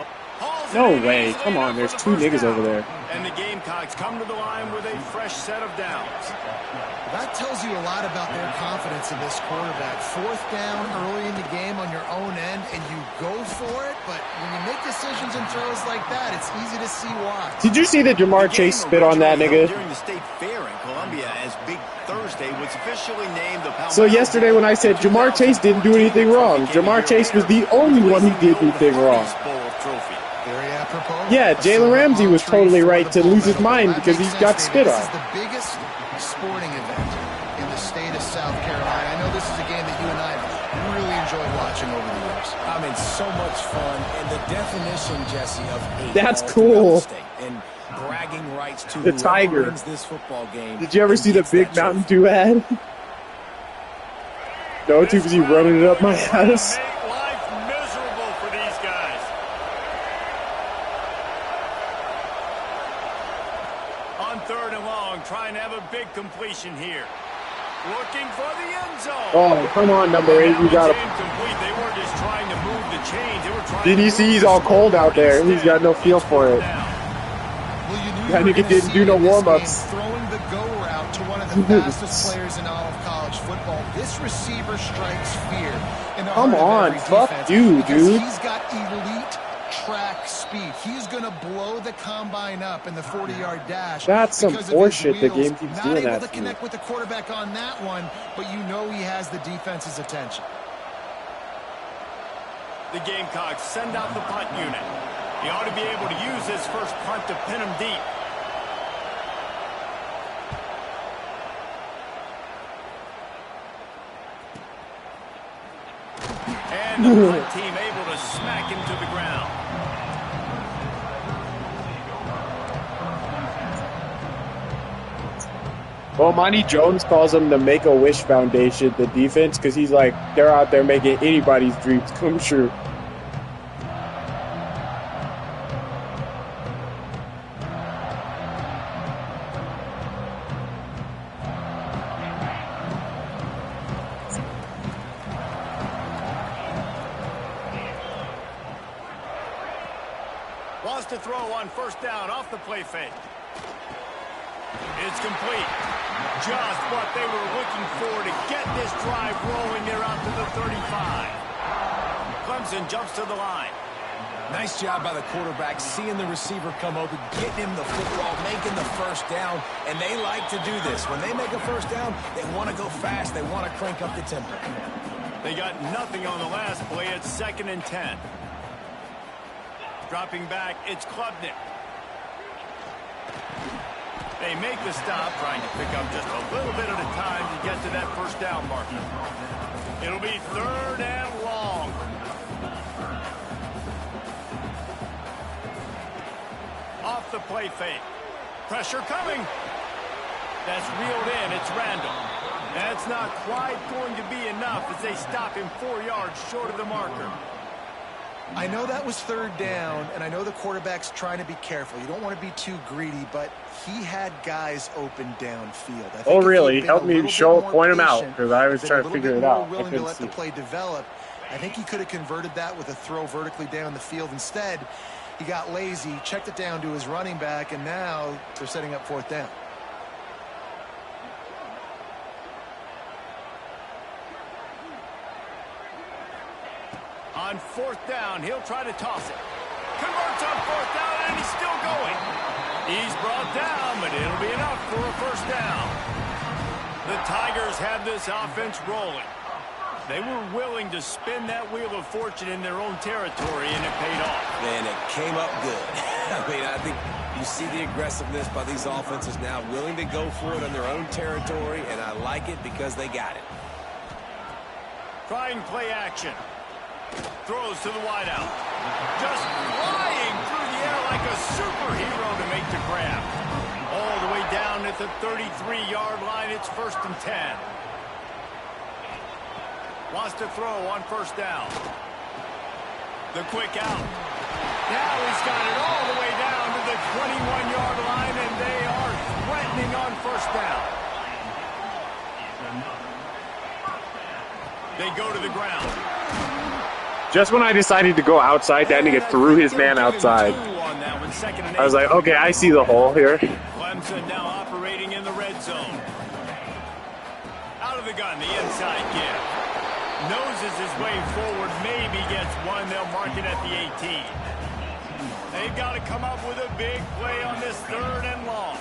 No way. Come on, there's two niggas over there. And the Gamecocks come to the line with a fresh set of downs. That tells you a lot about their confidence in this quarterback. Fourth down early in the game on your own end, and you go for it, but when you make decisions and throws like that, it's easy to see why. Did you see that Jamar Chase spit on that nigga? During the state fair in Columbia, as Big Thursday was officially named the So yesterday when I said Jamar Chase didn't do anything wrong, Jamar Chase was the only one who did anything wrong. Yeah, Jalen Ramsey was totally right to lose his mind because he got spit on. This is the biggest sporting event in the state of South Carolina. I know this is a game that you and I have really enjoyed watching over the years. I mean, so much fun, and the definition, Jesse, of hate. That's cool. And bragging rights to the Tiger. Wins this football game. Did you ever see the Big Mountain Dew ad? No, too busy running it up my ass. Trying to have a big completion here. Looking for the end zone. Oh, come on, number 8. You got him. They weren't just trying to move the chains. They were trying Did you see he's all cold out there? He's got no feel for it. That nigga didn't do no warm-ups. Throwing the go route to one of the fastest players in all of college football. This receiver strikes fear. Come on, fuck you, dude. He's got elite track speed. He's going to blow the combine up in the 40-yard dash. That's some horseshit the game keeps doing that. Not able to connect with the quarterback on that one, but you know he has the defense's attention. The Gamecocks send out the punt unit. He ought to be able to use his first punt to pin him deep. And the punt team able to smack him to the ground. Well, Monty Jones calls them the Make-A-Wish Foundation, the defense, because he's like, they're out there making anybody's dreams come true. Wants to throw on first down off the play fake. It's complete. Just what they were looking for to get this drive rolling. They're out to the 35. Clemson jumps to the line. Nice job by the quarterback, seeing the receiver come open, getting him the football, making the first down, and they like to do this. When they make a first down, they want to go fast. They want to crank up the tempo. They got nothing on the last play. It's 2nd and 10. Dropping back, it's Klubnik. They make the stop, trying to pick up just a little bit at a time to get to that first down marker. It'll be 3rd and long. Off the play fake. Pressure coming. That's reeled in. It's Randall. That's not quite going to be enough as they stop him 4 yards short of the marker. I know that was 3rd down, and I know the quarterback's trying to be careful. You don't want to be too greedy, but he had guys open downfield. I think oh, really? Help me point him out, because I was trying to figure it out. Willing to let the play develop. I think he could have converted that with a throw vertically down the field. Instead, he got lazy, checked it down to his running back, and now they're setting up 4th down. On 4th down, he'll try to toss it. Converts on 4th down, and he's still going. He's brought down, but it'll be enough for a first down. The Tigers have this offense rolling. They were willing to spin that wheel of fortune in their own territory, and it paid off. And it came up good. I mean, I think you see the aggressiveness by these offenses now, willing to go for it on their own territory, and I like it because they got it. Trying play action. Throws to the wideout. Just flying through the air like a superhero to make the grab. All the way down at the 33-yard line. It's 1st and 10. Wants to throw on 1st down. The quick out. Now he's got it all the way down to the 21-yard line, and they are threatening on 1st down. They go to the ground. Just when I decided to go outside, Daniga threw his man outside. I was like, okay, I see the hole here. Clemson now operating in the red zone. Out of the gun, the inside give. Noses his way forward, maybe gets one. They'll mark it at the 18. They've got to come up with a big play on this 3rd and long.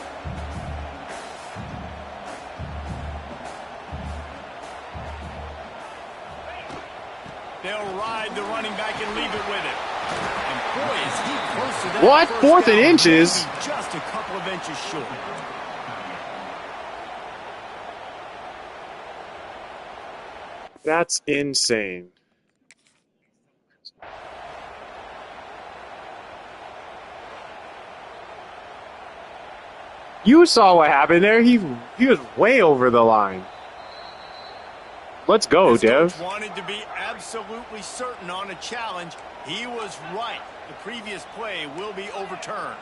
They'll ride the running back and leave it with it. And boy, is he close to that. What? 4th and inches? Just a couple of inches short. That's insane. You saw what happened there. He was way over the line. Let's go, Dev. Wanted to be absolutely certain on a challenge. He was right. The previous play will be overturned.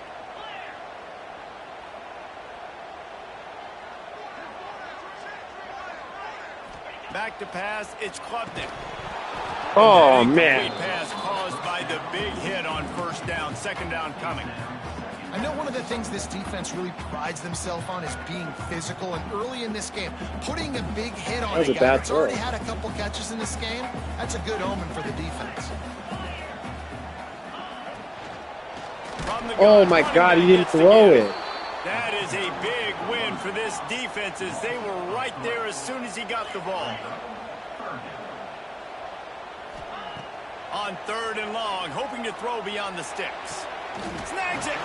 Back to pass. It's Klubnik. Oh, man. Pass caused by the big hit on 1st down. 2nd down coming. I know one of the things this defense really prides themselves on is being physical, and early in this game, putting a big hit on a guy that's already had a couple catches in this game, that's a good omen for the defense. Oh my God, he didn't throw it. That is a big win for this defense as they were right there as soon as he got the ball. On 3rd and long, hoping to throw beyond the sticks. Snags it.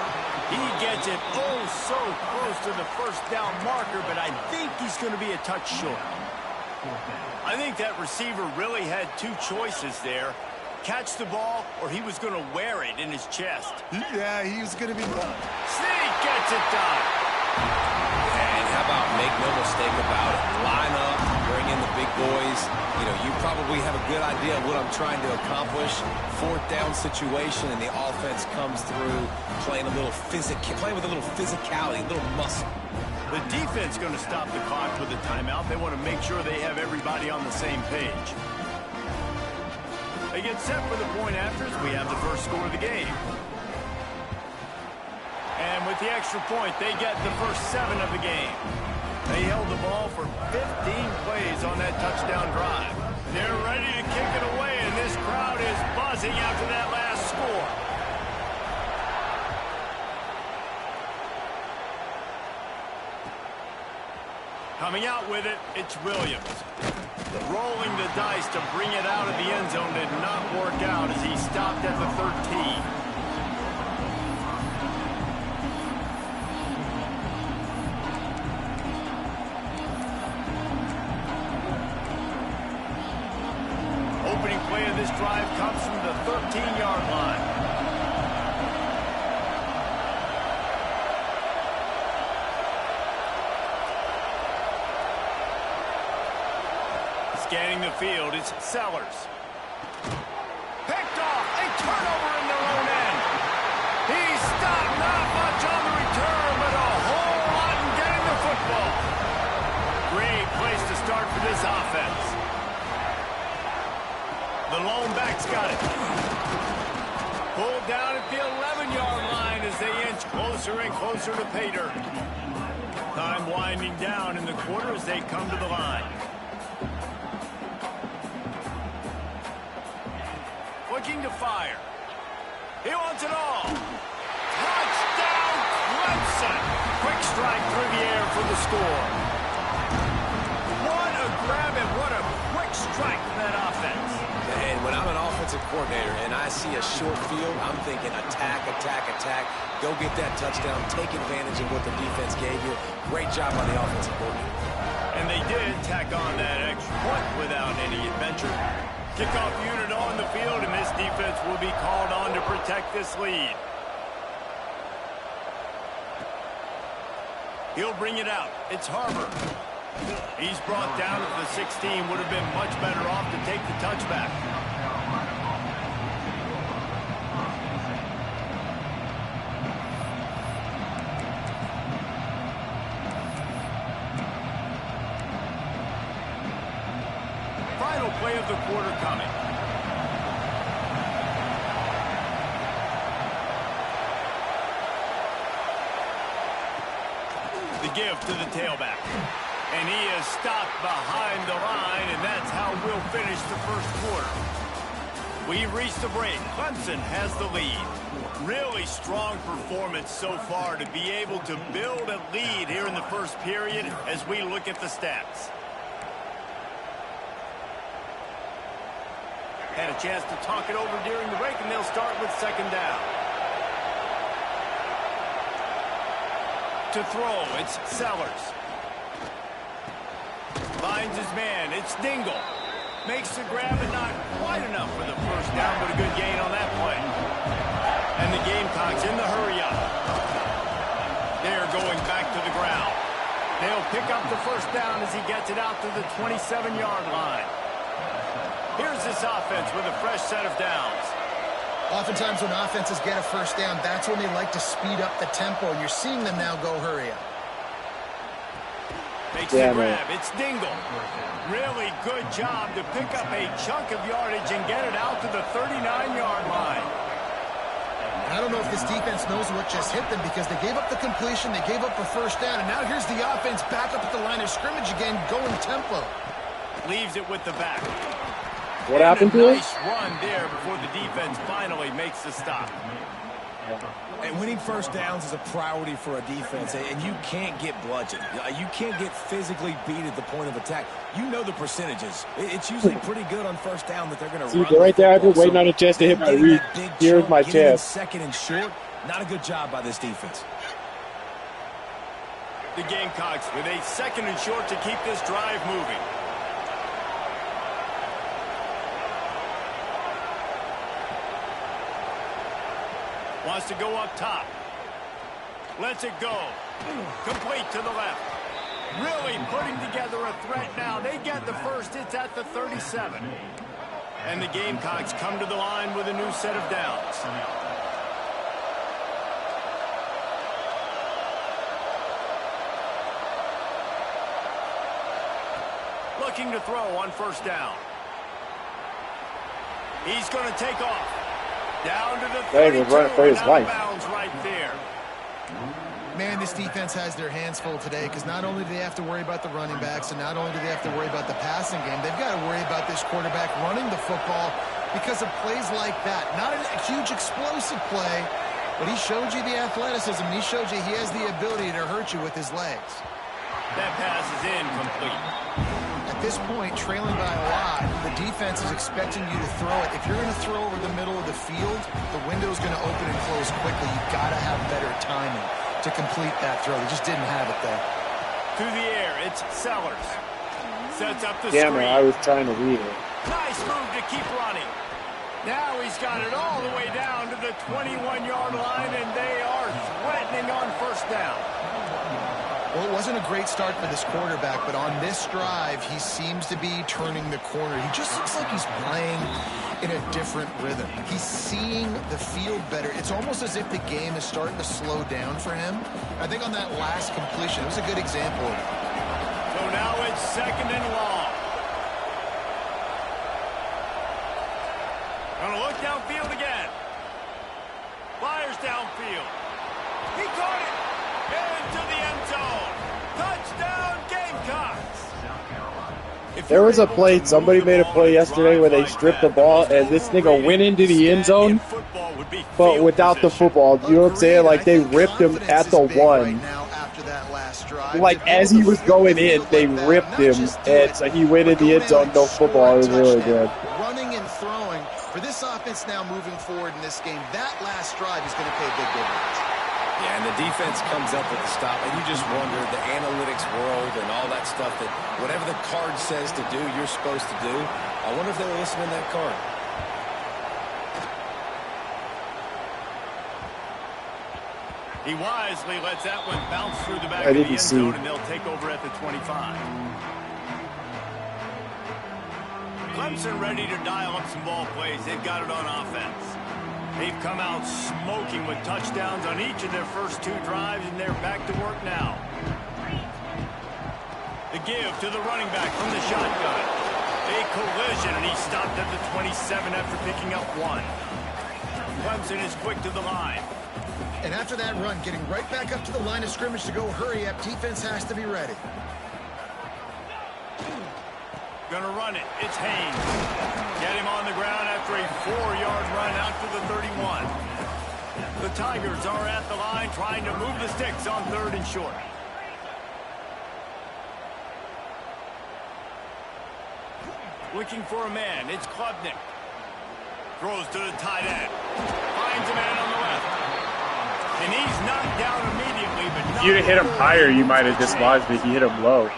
He gets it so close to the 1st down marker, but I think he's going to be a touch short. I think that receiver really had 2 choices there. Catch the ball, or he was going to wear it in his chest. Yeah, he was going to be... Sneak gets it done. And how about make no mistake about it? Line up, bring in the big boys. You know, you probably have a good idea of what I'm trying to accomplish. 4th down situation, and the offense comes through playing with a little physicality, a little muscle. The defense going to stop the clock with a timeout. They want to make sure they have everybody on the same page. They get set for the point afters. We have the first score of the game. And with the extra point, they get the first 7 of the game. They held the ball for 15 plays on that touchdown drive. They're ready to kick it away, and this crowd is buzzing after that last score. Coming out with it, it's Williams. Rolling the dice to bring it out of the end zone did not work out as he stopped at the 13. Opening play of this drive comes from the 13-yard line. Scanning the field, it's Sellers. Picked off, a turnover in their own end. He stopped, not much on the return, but a whole lot in getting the football. Great place to start for this offense. The lone back's got it. Pulled down at the 11-yard line as they inch closer and closer to pay dirt. Time winding down in the quarter as they come to the line. Looking to fire. He wants it all. Touchdown, Clemson. Quick strike through the air for the score. What a grab and what a quick strike for that coordinator and I see a short field, I'm thinking attack, attack, attack. Go get that touchdown. Take advantage of what the defense gave you. Great job by the offensive coordinator. And they did tack on that extra point without any adventure. Kickoff unit on the field, and this defense will be called on to protect this lead. He'll bring it out. It's Harbor. He's brought down at the 16. Would have been much better off to take the touchback. Final play of the quarter coming. The give to the tailback. And he is stopped behind the line, and that's how we'll finish the first quarter. We've reached the break. Clemson has the lead. Really strong performance so far to be able to build a lead here in the first period as we look at the stats. Had a chance to talk it over during the break, and they'll start with second down. To throw, it's Sellers. Finds his man, it's Dingle. Makes the grab and not quite enough for the first down, but a good gain on that play. And the Gamecocks in the hurry-up. They're going back to the ground. They'll pick up the first down as he gets it out to the 27-yard line. Here's this offense with a fresh set of downs. Oftentimes when offenses get a first down, that's when they like to speed up the tempo. You're seeing them now go hurry up. Makes the grab. It's Dingle. Really good job to pick up a chunk of yardage and get it out to the 39-yard line. I don't know if this defense knows what just hit them because they gave up the completion, they gave up a first down, and now here's the offense back up at the line of scrimmage again, going tempo. Leaves it with the back. What happened to it? Nice run there before the defense finally makes the stop. And winning first downs is a priority for a defense, and you can't get bludgeoned. You can't get physically beat at the point of attack. You know the percentages. It's usually pretty good on first down that they're going to run. See, right there, I've been waiting on a chance to hit my read. Here's my chance. Second and short, not a good job by this defense. The Gamecocks with a second and short to keep this drive moving. Wants to go up top. Lets it go. Complete to the left. Really putting together a threat now. They get the first. It's at the 37. And the Gamecocks come to the line with a new set of downs. Looking to throw on first down. He's going to take off. Down to the 32, was running for his life. Bounds right there. Man, this defense has their hands full today because not only do they have to worry about the running backs and not only do they have to worry about the passing game, they've got to worry about this quarterback running the football because of plays like that. Not a huge explosive play, but he showed you the athleticism. He showed you he has the ability to hurt you with his legs. That pass is incomplete. At this point, trailing by a lot, the defense is expecting you to throw it. If you're going to throw over the middle of the field, the window's going to open and close quickly. You've got to have better timing to complete that throw. They just didn't have it there. To the air, it's Sellers. Sets up the Damn screen. it, I was trying to read it. Nice move to keep running. Now he's got it all the way down to the 21-yard line, and they are threatening on first down. Well, it wasn't a great start for this quarterback, but on this drive, he seems to be turning the corner. He just looks like he's playing in a different rhythm. He's seeing the field better. It's almost as if the game is starting to slow down for him. I think on that last completion, it was a good example of it. So now it's second and long. Gonna look downfield again. Fires downfield. He caught it. Into the end zone. Touchdown, Gamecocks. There was a play, somebody made a play yesterday where they stripped the ball and this nigga went into the end zone, but without the football. You know what I'm saying? Like, they ripped him at the one. Like, as he was going in, they ripped him, and so he went in the end zone, no football. It was really good. running and throwing. For this offense now moving forward in this game, that last drive is going to pay big dividends. Yeah, and the defense comes up with the stop, and you just wonder, the analytics world and all that stuff, that whatever the card says to do, you're supposed to do. I wonder if they were listening to that card. He wisely lets that one bounce through the back of the end zone, and they'll take over at the 25. Clemson ready to dial up some ball plays. They've got it on offense. They've come out smoking with touchdowns on each of their first 2 drives, and they're back to work now. The give to the running back from the shotgun. A collision, and he stopped at the 27 after picking up 1. Clemson is quick to the line. And after that run, getting right back up to the line of scrimmage to go hurry up, defense has to be ready. Gonna run it. It's Haynes. Get him on the ground after a 4-yard run out to the 31. The Tigers are at the line trying to move the sticks on 3rd and short. Looking for a man. It's Klubnik. Throws to the tight end. Finds a man on the left. And he's knocked down immediately. But if you'd have hit him higher, you might have dislodged it. He hit him low.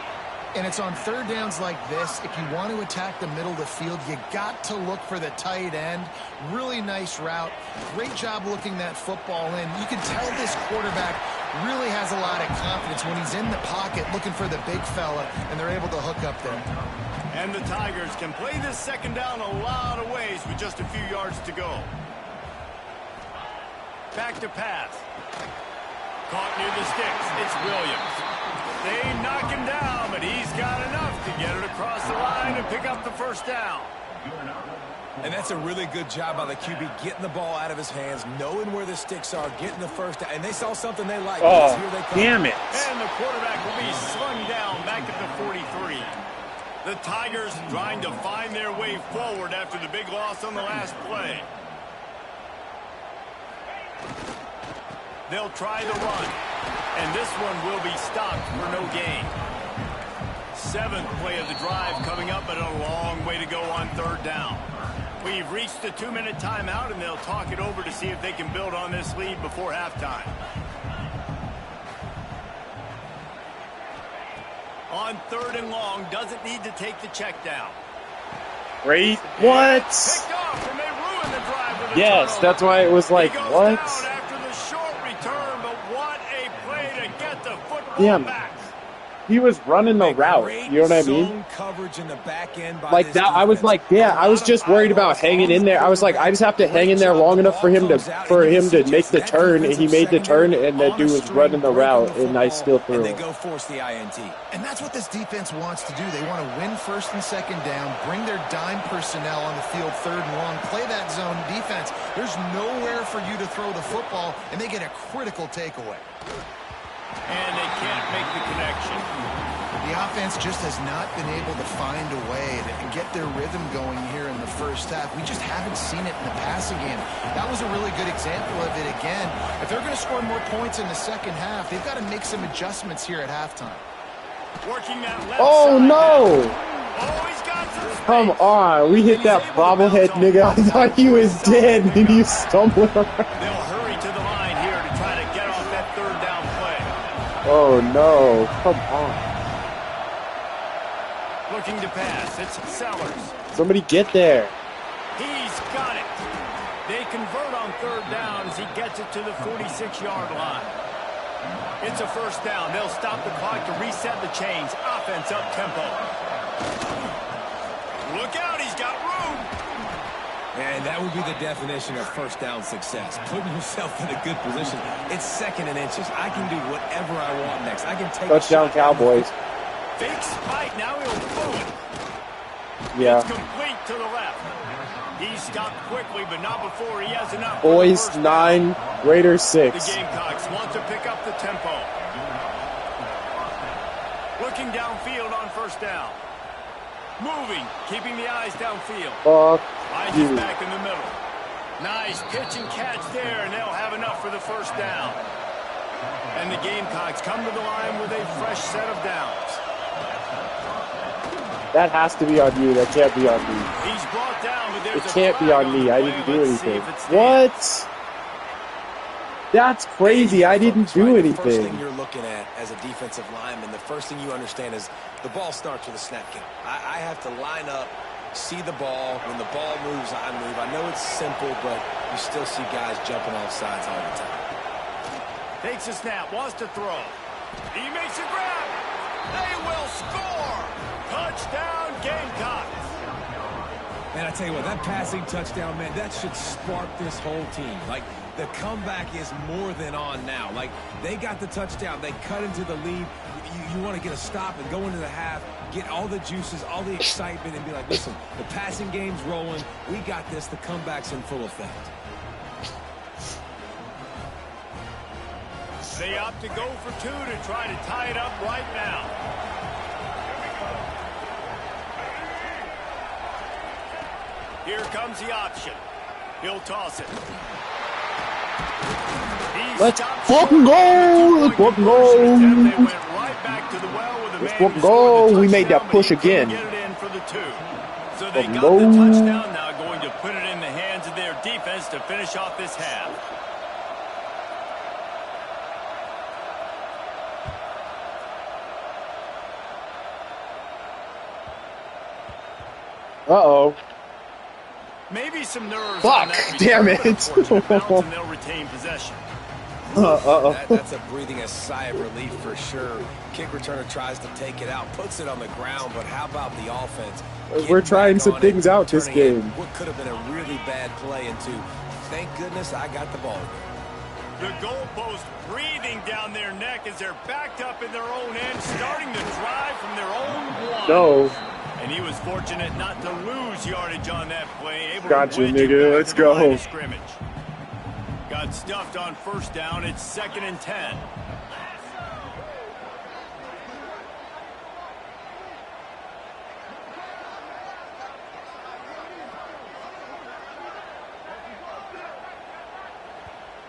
And it's on 3rd downs like this. If you want to attack the middle of the field, you got to look for the tight end. Really nice route. Great job looking that football in. You can tell this quarterback really has a lot of confidence when he's in the pocket looking for the big fella, and they're able to hook up there. And the Tigers can play this 2nd down a lot of ways with just a few yards to go. Back to pass. Caught near the sticks. It's Williams. They knock him down, but he's got enough to get it across the line and pick up the 1st down. And that's a really good job by the QB, getting the ball out of his hands, knowing where the sticks are, getting the 1st down. And they saw something they liked. Oh, here they come. damn it. And the quarterback will be slung down back at the 43. The Tigers trying to find their way forward after the big loss on the last play. They'll try the run. And this one will be stopped for no gain. 7th play of the drive coming up, but a long way to go on 3rd down. We've reached the 2-minute timeout, and they'll talk it over to see if they can build on this lead before halftime. On 3rd and long, doesn't need to take the check down. Great. What? Picked off, and they ruined the drive with a Yes, turnover. that's why it was like, He goes what? down after the short return, but what a play to get the football Damn. back. He was running the route. You know what I mean? Zone coverage in the back end by Like this that, I was defense. like, yeah, I was just worried about hanging in there. I was like, I just have to hang in there long enough for him to make the turn, and he made the turn, and the dude was running the route, and I still threw And they him. go force the INT. And that's what this defense wants to do. They want to win 1st and 2nd down, bring their dime personnel on the field 3rd and long, play that zone defense. There's nowhere for you to throw the football, and they get a critical takeaway. And they can't make the connection. The offense just has not been able to find a way to get their rhythm going here in the 1st half. We just haven't seen it in the passing game. That was a really good example of it again. If they're going to score more points in the 2nd half, they've got to make some adjustments here at halftime. Working that left Oh, side no! now. Oh, he's got some space. Come on. We hit that bobblehead nigga. I thought he was dead, and he stumbled around. They'll hurry to the line here to try to get off that 3rd down play. Oh, no. Come on. Looking to pass. It's Sellers. Somebody get there. He's got it. They convert on 3rd down as he gets it to the 46-yard line. It's a 1st down. They'll stop the clock to reset the chains. Offense up tempo. Look out, he's got room. And that would be the definition of 1st down success. Putting yourself in a good position. It's 2nd and inches. I can do whatever I want next. I can take Touchdown, Cowboys. Fake spike. Now he'll throw it. Yeah. It's complete to the left. He stopped quickly, but not before he has enough. Boys 9, Raiders 6. The Gamecocks want to pick up the tempo. Looking downfield on 1st down. Moving, keeping the eyes downfield. Fuck Eyes you. is back in the middle. Nice pitch and catch there, and they'll have enough for the 1st down. And the Gamecocks come to the line with a fresh set of downs. That has to be on you. That can't be on me. He's brought down, but there's It can't be on me. I didn't do anything. What? That's crazy. I didn't do The first thing anything. you're looking at as a defensive lineman, the first thing you understand is the ball starts with a snap count. I have to line up, see the ball. When the ball moves, I move. I know it's simple, but you still see guys jumping off sides all the time. Takes a snap, wants to throw. He makes a grab. They will score. Touchdown, Gamecocks. Man, I tell you what, that passing touchdown, man, that should spark this whole team. Like, the comeback is more than on now. Like, they got the touchdown. They cut into the lead. You want to get a stop and go into the half, get all the juices, all the excitement, and be like, listen, the passing game's rolling. We got this. The comeback's in full effect. They opt to go for two to try to tie it up right now. Here comes the option. He'll toss it. Let's fucking go! Let's fucking go! Let's fucking go! We made that push again. So they got the touchdown, now going to put it in the hands of their defense to finish off this half. Uh-oh. Maybe some nerves. Fuck! Damn it! They'll retain possession. That's a breathing a sigh of relief for sure. Kick returner tries to take it out, puts it on the ground, but how about the offense? We're trying some things out this game. What could have been a really bad play into, thank goodness I got the ball. The goalpost breathing down their neck as they're backed up in their own end, starting to drive from their own one. No. And he was fortunate not to lose yardage on that play. Able Gotcha, to nigga. Let's go. Scrimmage. Got stuffed on first down. It's 2nd and 10.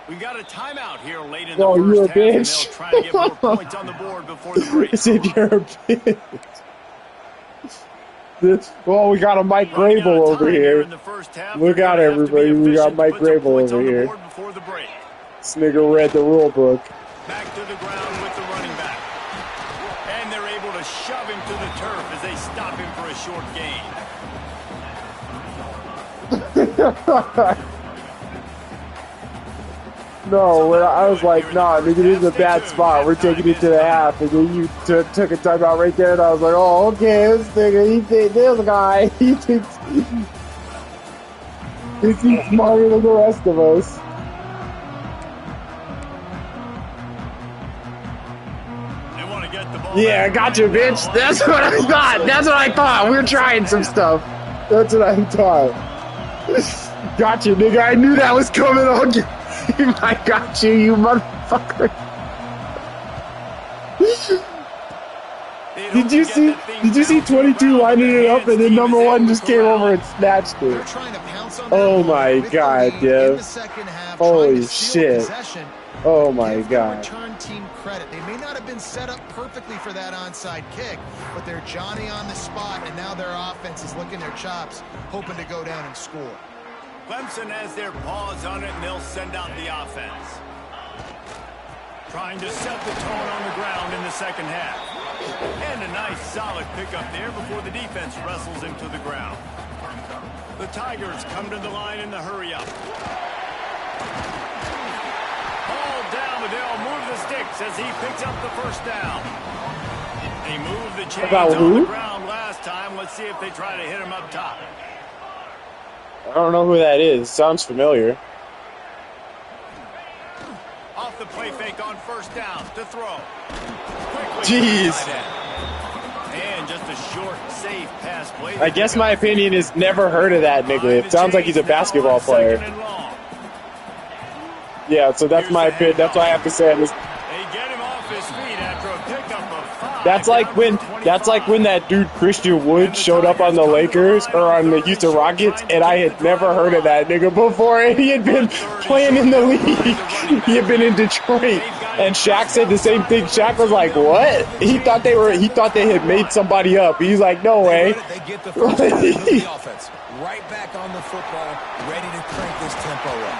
We got a timeout here late in the first half, and they'll try to get more points on the board before the break. I said you're a bitch. Well, we got a Mike Grable over here. Look out, everybody. We got Mike Grable over here. This nigga read the rule book. Back to the ground with the running back. And they're able to shove him to the turf as they stop him for a short gain. No, I was like, nah, nigga, this is a bad spot. We're taking it to the half. And then you took a timeout right there, and I was like, oh, okay, this nigga, there's a guy. He thinks he's smarter than the rest of us. They want to get the ball. Yeah, gotcha, bitch. That's what I thought. That's what I thought. We're trying some stuff. That's what I thought. Gotcha, nigga. I knew that was coming on. I got you, you motherfucker. Did you see 22 lining it up and then number 1 just came over and snatched it? Oh my god, Dev. Holy shit. Oh my god. Return team credit. They may not have been set up perfectly for that onside kick, but they're Johnny on the spot, and now their offense is licking their chops, hoping to go down and score. Clemson has their paws on it, and they'll send out the offense. Trying to set the tone on the ground in the second half. And a nice, solid pickup there before the defense wrestles him to the ground. The Tigers come to the line in the hurry-up. Ball down, but they'll move the sticks as he picks up the first down. They moved the chains on the ground last time. Let's see if they try to hit him up top. I don't know who that is. Sounds familiar. Off the play fake on first down to throw. Jeez. And just a short, safe pass play. I guess my opinion is never heard of that nigga. It sounds like he's a basketball player. Yeah, so that's my opinion. That's what I have to say. They get him off his feet after a pickup of 5. That's like when that dude Christian Wood showed up on the Lakers or on the Houston Rockets, and I had never heard of that nigga before. And he had been playing in the league. He had been in Detroit. And Shaq said the same thing. Shaq was like, "What?" He thought they had made somebody up. He's like, "No way." They get the first down and move the offense right back on the football, ready to crank this tempo up.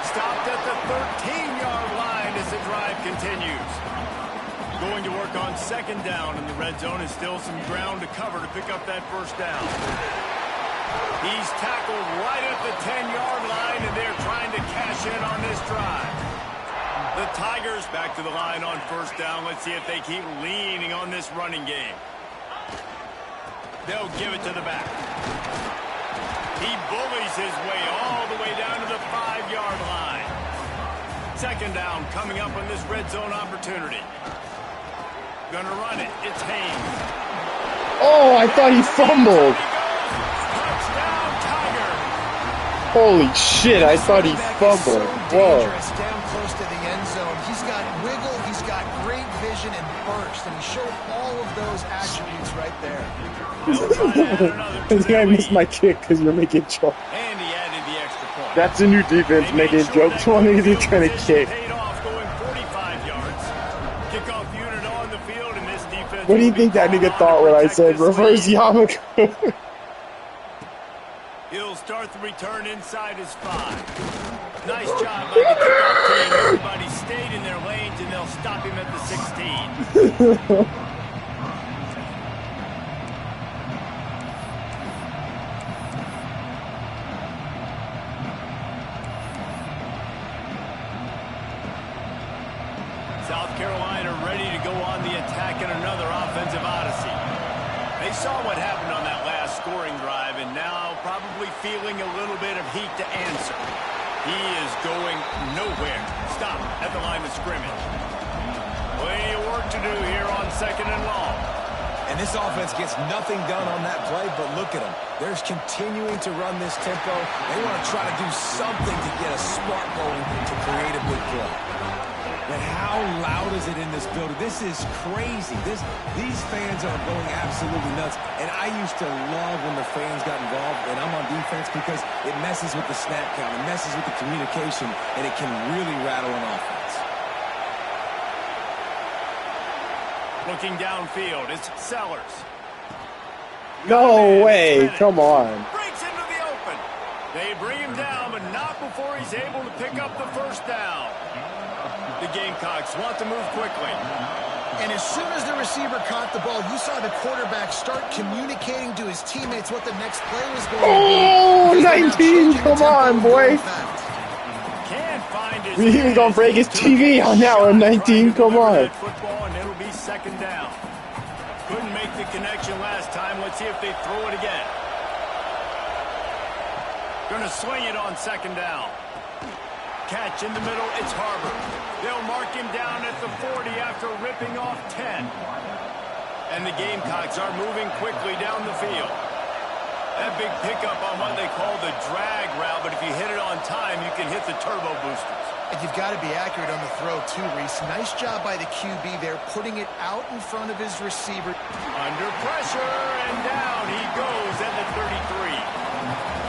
Stopped at the 13-yard line as the drive continues. Going to work on second down in the red zone, and still some ground to cover to pick up that first down. He's tackled right at the 10-yard line, and they're trying to cash in on this drive. The Tigers back to the line on first down. Let's see if they keep leaning on this running game. They'll give it to the back. He bullies his way all the way down to the 5-yard line. Second down coming up on this red zone opportunity. Gonna run it. It's Haynes. Oh, I thought he fumbled. Touchdown, Tiger. Holy shit, I thought he fumbled. Whoa. Down close to the end zone. He's got wiggle, he's got great vision and burst, and he showed all of those attributes right there. I think I missed my kick because you're making jokes. And he added the extra point. That's a new defense, making jokes while he's trying to kick. Paid off going 45 yards. Kickoff unit on the field, and this defense. What do you think that nigga thought when I said reverse yarmulke? He'll start the return inside his 5. Nice job by the kickoff team. Everybody stayed in their lanes, and they'll stop him at the 16. South Carolina ready to go on the attack in another offensive odyssey. They saw what happened on that last scoring drive, and now probably feeling a little bit of heat to answer. He is going nowhere. Stop at the line of scrimmage. Plenty of work to do here on second and long. And this offense gets nothing done on that play, but look at them. They're continuing to run this tempo. They want to try to do something to get a spark going to create a big play. But how loud is it in this building? This is crazy. These fans are going absolutely nuts. And I used to love when the fans got involved, and I'm on defense, because it messes with the snap count, it messes with the communication, and it can really rattle an offense. Looking downfield, it's Sellers. No way, come on. Breaks into the open. They bring him down, but not before he's able to pick up the first down. The Gamecocks want to move quickly. And as soon as the receiver caught the ball, you saw the quarterback start communicating to his teammates what the next play was going to be. Oh, 19, come on, boy. Can't find his He was going to break his TV on that one, 19, come on. Football, and it'll be second down. Couldn't make the connection last time. Let's see if they throw it again. Gonna swing it on second down. Catch in the middle, it's Harbor. They'll mark him down at the 40 after ripping off 10. And the Gamecocks are moving quickly down the field. That big pickup on what they call the drag route, but if you hit it on time, you can hit the turbo boosters. And you've got to be accurate on the throw, too, Reese. Nice job by the QB there, putting it out in front of his receiver. Under pressure, and down he goes at the 33.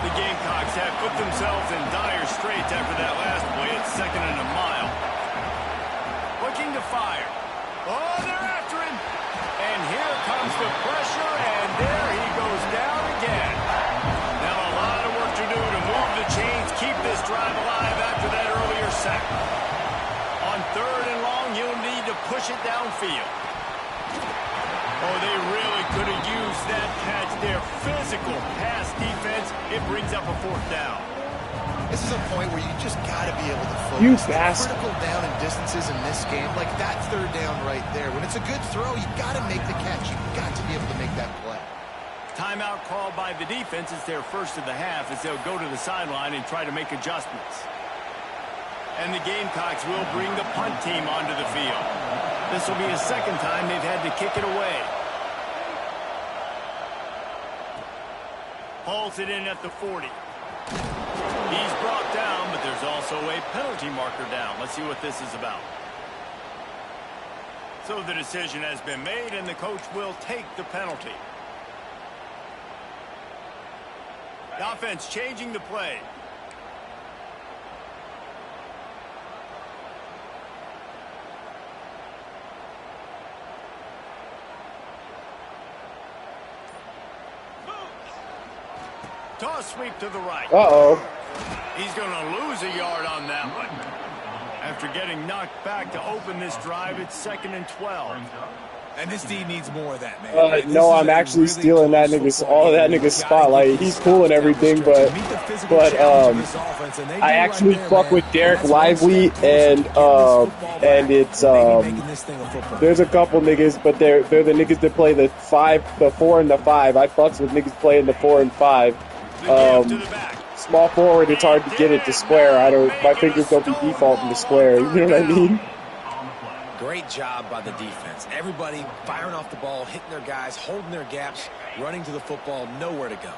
The Gamecocks have put themselves in dire straits after that last play. It's second and a mile. Looking to fire. Oh, they're after him. And here comes the pressure, and there he goes down again. Now a lot of work to do to move the chains, keep this drive alive after that earlier sack. On third and long, he'll need to push it downfield. Oh, they really could have used that catch there. Physical pass defense. It brings up a fourth down. This is a point where you just got to be able to focus. You bastard. Critical down and distances in this game, like that third down right there. When it's a good throw, you got to make the catch. You've got to be able to make that play. Timeout called by the defense. It's their first of the half as they'll go to the sideline and try to make adjustments. And the Gamecocks will bring the punt team onto the field. This will be the second time they've had to kick it away. Hauls it in at the 40. He's brought down, but there's also a penalty marker down. Let's see what this is about. So the decision has been made, and the coach will take the penalty. The offense changing the play. Toss sweep to the right. Uh-oh. He's going to lose a yard on that one. After getting knocked back to open this drive, it's 2nd and 12. And this D needs more of that, man. No, I'm actually stealing that nigga's all that nigga's spotlight. He's cool and everything, but I actually fuck with Derek Lively, and it's there's a couple niggas, but they're the niggas that play the 4 and the 5. I fucks with niggas playing the 4 and 5. Small forward, it's hard to get it to square. My fingers don't be defaulting to square. You know what I mean? Great job by the defense. Everybody firing off the ball, hitting their guys, holding their gaps, running to the football, nowhere to go.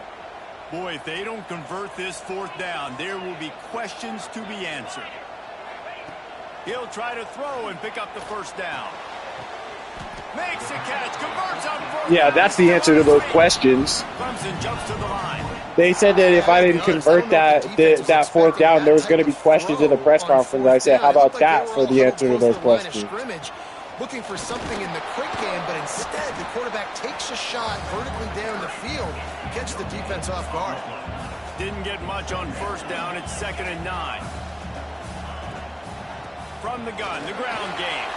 Boy, if they don't convert this 4th down, there will be questions to be answered. He'll try to throw and pick up the 1st down. Makes a catch, converts on 4th. Yeah, that's the answer to those questions. Clemson jumps to the line. They said that if I didn't convert that 4th down, there was going to be questions in the press conference. I said, how about that for the answer to those questions? Looking for something in the quick game, but instead the quarterback takes a shot vertically down the field, gets the defense off guard. Didn't get much on 1st down. It's 2nd and 9. From the gun, the ground game.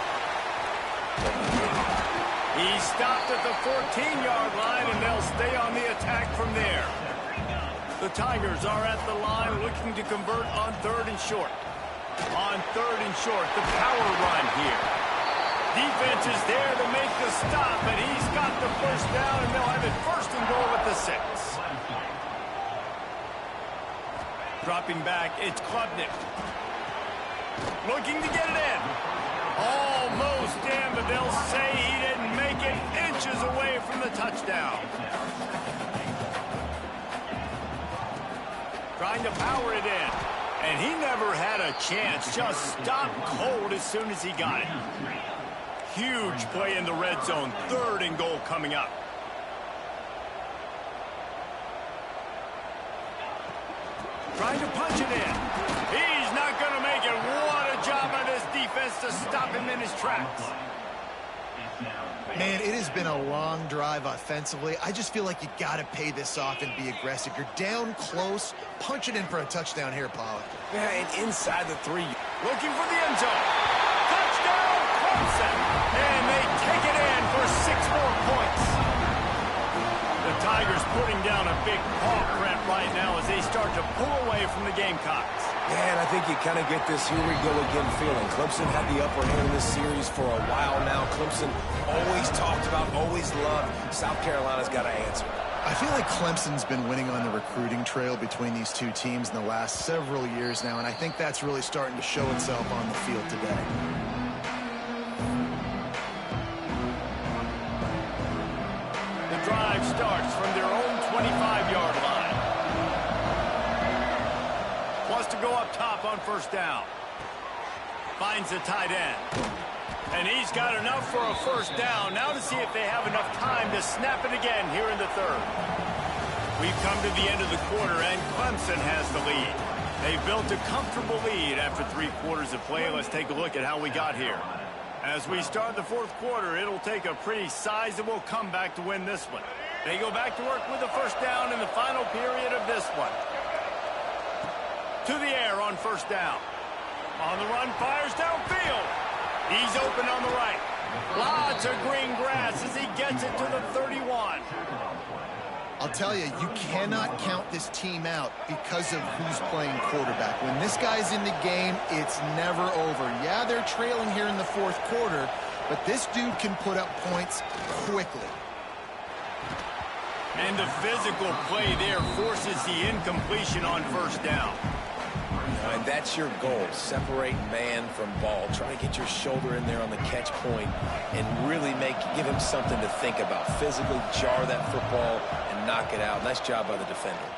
He stopped at the 14-yard line, and they'll stay on the attack from there. The Tigers are at the line looking to convert on 3rd and short. On 3rd and short, the power run here. Defense is there to make the stop, but he's got the 1st down, and they'll have it 1st and goal at the 6. Dropping back, it's Klubnik. Looking to get it in. Almost in, but they'll say he didn't make it, inches away from the touchdown. Trying to power it in. And he never had a chance. Just stopped cold as soon as he got it. Huge play in the red zone. 3rd and goal coming up. Trying to punch it in. He's not going to make it. What a job by this defense to stop him in his tracks. Man, it has been a long drive offensively. I just feel like you got to pay this off and be aggressive. You're down close. Punch it in for a touchdown here, Pollard. Yeah, and inside the 3. Looking for the end zone. Touchdown, Clemson. And they take it in for 6 more points. The Tigers putting down a big paw print right now as they start to pull away from the Gamecocks. Yeah, and I think you kind of get this here we go again feeling. Clemson had the upper hand in this series for a while now. Clemson always talked about, always loved. South Carolina's got to answer. I feel like Clemson's been winning on the recruiting trail between these two teams in the last several years now, and I think that's really starting to show itself on the field today. The drive starts from their own 25-yard line. To go up top on 1st down. Finds the tight end. And he's got enough for a 1st down. Now to see if they have enough time to snap it again here in the 3rd. We've come to the end of the quarter, and Clemson has the lead. They've built a comfortable lead after 3 quarters of play. Let's take a look at how we got here. As we start the 4th quarter, it'll take a pretty sizable comeback to win this one. They go back to work with the 1st down in the final period of this one. To the air on 1st down. On the run, fires downfield. He's open on the right. Lots of green grass as he gets it to the 31. I'll tell you, you cannot count this team out because of who's playing quarterback. When this guy's in the game, it's never over. Yeah, they're trailing here in the 4th quarter, but this dude can put up points quickly. And the physical play there forces the incompletion on 1st down. And that's your goal. Separate man from ball. Try to get your shoulder in there on the catch point and really give him something to think about. Physically jar that football and knock it out. Nice job by the defender.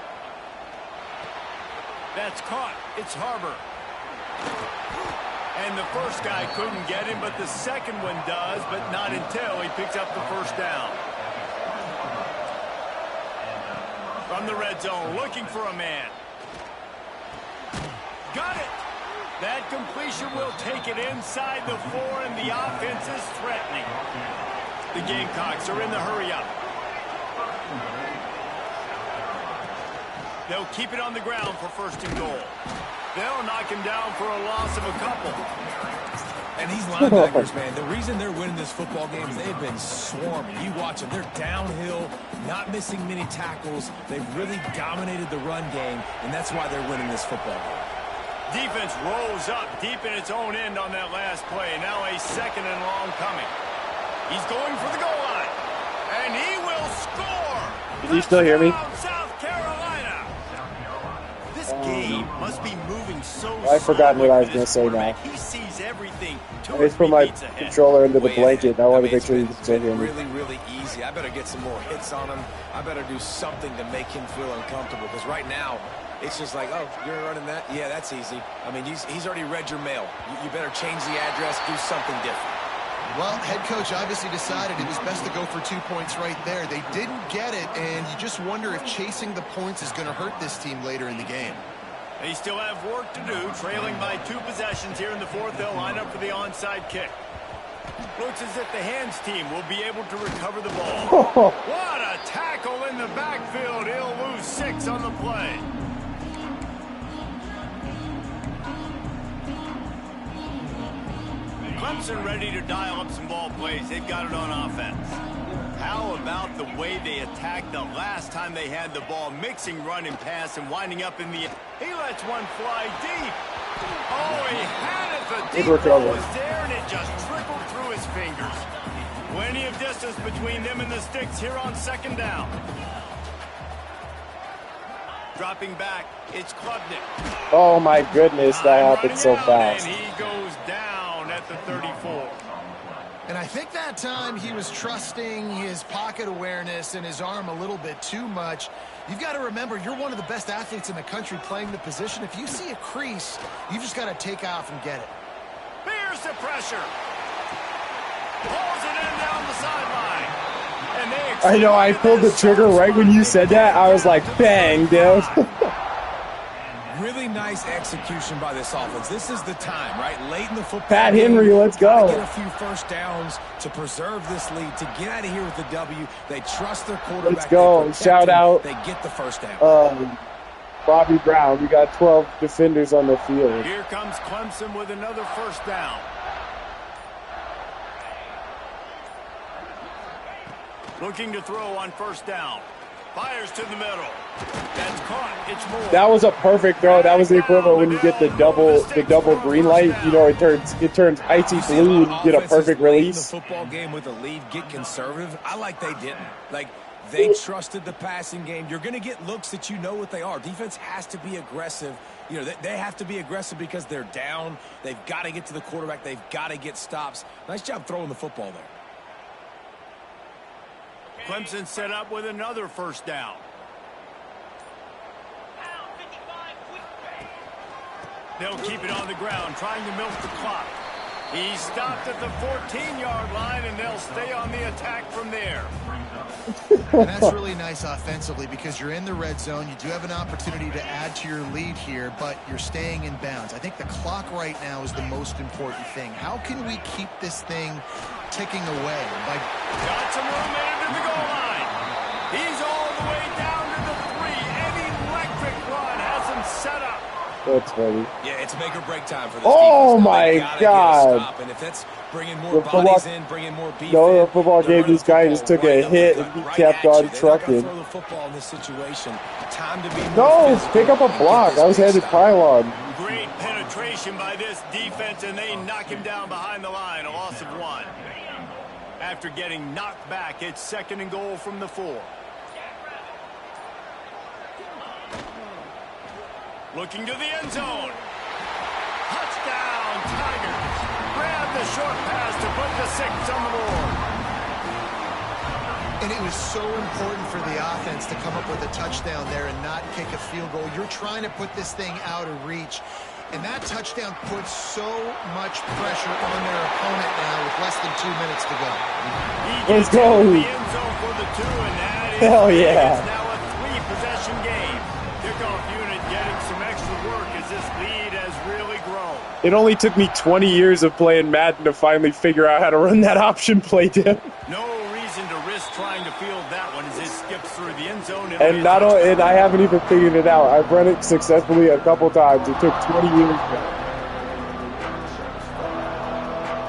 That's caught. It's Harbor. And the first guy couldn't get him, but the second one does, but not until he picks up the 1st down. From the red zone, looking for a man. Got it. That completion will take it inside the 4, and the offense is threatening. The Gamecocks are in the hurry-up. They'll keep it on the ground for 1st and goal. They'll knock him down for a loss of a couple. And these linebackers, man, the reason they're winning this football game is they've been swarming. You watch them. They're downhill, not missing many tackles. They've really dominated the run game, and that's why they're winning this football game. Defense rolls up deep in its own end on that last play. Now a 2nd and long coming. He's going for the goal line. And he will score. Can you still hear me? South Carolina. This game must be moving so I forgot what I was going to say now. He sees everything. I just put my controller into the blanket. I want to make sure you can still hear me. Really easy. I better get some more hits on him. I better do something to make him feel uncomfortable, because right now it's just like, oh, you're running that? Yeah, that's easy. I mean, he's already read your mail. You better change the address, do something different. Well, head coach obviously decided it was best to go for 2 points right there. They didn't get it, and you just wonder if chasing the points is going to hurt this team later in the game. They still have work to do, trailing by 2 possessions here in the 4th. They'll line up for the onside kick. Looks as if the hands team will be able to recover the ball. What a tackle in the backfield. He'll lose 6 on the play. Clemson ready to dial up some ball plays. They've got it on offense. How about the way they attacked the last time they had the ball, mixing run and pass and winding up in the... He lets one fly deep. Oh, he had it. The deep ball was there, and it just trickled through his fingers. Plenty of distance between them and the sticks here on 2nd down. Dropping back, it's Klubnik. Oh, my goodness, that happened so fast. And he goes down at the 34. And I think that time he was trusting his pocket awareness and his arm a little bit too much. You've got to remember, you're one of the best athletes in the country playing the position. If you see a crease, you just got to take off and get it. Here's the pressure. Pulls it in down the sideline. And they I know, I pulled the trigger right when you said that. I was like, bang, dude. Really nice execution by this offense. This is the time, right? Late in the football Pat game, Henry, let's go. Get a few 1st downs to preserve this lead, to get out of here with the W. They trust their quarterback. Let's go. Shout out. They get the 1st down. Bobby Brown. We got 12 defenders on the field. Here comes Clemson with another 1st down. Looking to throw on 1st down. Fires to the middle. That's caught. It's more. That was a perfect throw. That was the equivalent when you get the double green light. You know, it turns icy blue and you get a perfect release. The football game with a lead, get conservative. I like they didn't. Like, they trusted the passing game. You're going to get looks that you know what they are. Defense has to be aggressive. You know, they have to be aggressive because they're down. They've got to get to the quarterback. They've got to get stops. Nice job throwing the football there. Clemson set up with another 1st down. They'll keep it on the ground, trying to milk the clock. He stopped at the 14-yard line, and they'll stay on the attack from there. And that's really nice offensively, because you're in the red zone. You do have an opportunity to add to your lead here, but you're staying in bounds. I think the clock right now is the most important thing. How can we keep this thing ticking away? Got some room into the goal line. He's all the way down to the 3. An electric run has him set up. That's funny. Yeah, it's make or break time for this Oh, defense. my God. And if that's bringing more bodies in, bringing more beef in, the football game, this guy just took a hit and he kept on trucking. Throw the football in this situation. Time to be No, pick up a block. I was headed pylon. Great penetration by this defense, and they knock him down behind the line. A loss of 1. After getting knocked back, it's 2nd and goal from the 4. Looking to the end zone. Touchdown, Tigers. Grab the short pass to put the 6 on the board. And it was so important for the offense to come up with a touchdown there and not kick a field goal. You're trying to put this thing out of reach. And that touchdown puts so much pressure on their opponent now with less than 2 minutes to go. Let's go. The end zone for the 2, and that is Hell yeah. It's now a 3-possession game. Kickoff unit getting some extra work as this lead has really grown. It only took me 20 years of playing Madden to finally figure out how to run that option play, dude. No reason to risk trying to field that one as it skips through the end zone And not only, and I haven't even figured it out. I've run it successfully a couple times. It took 20 years.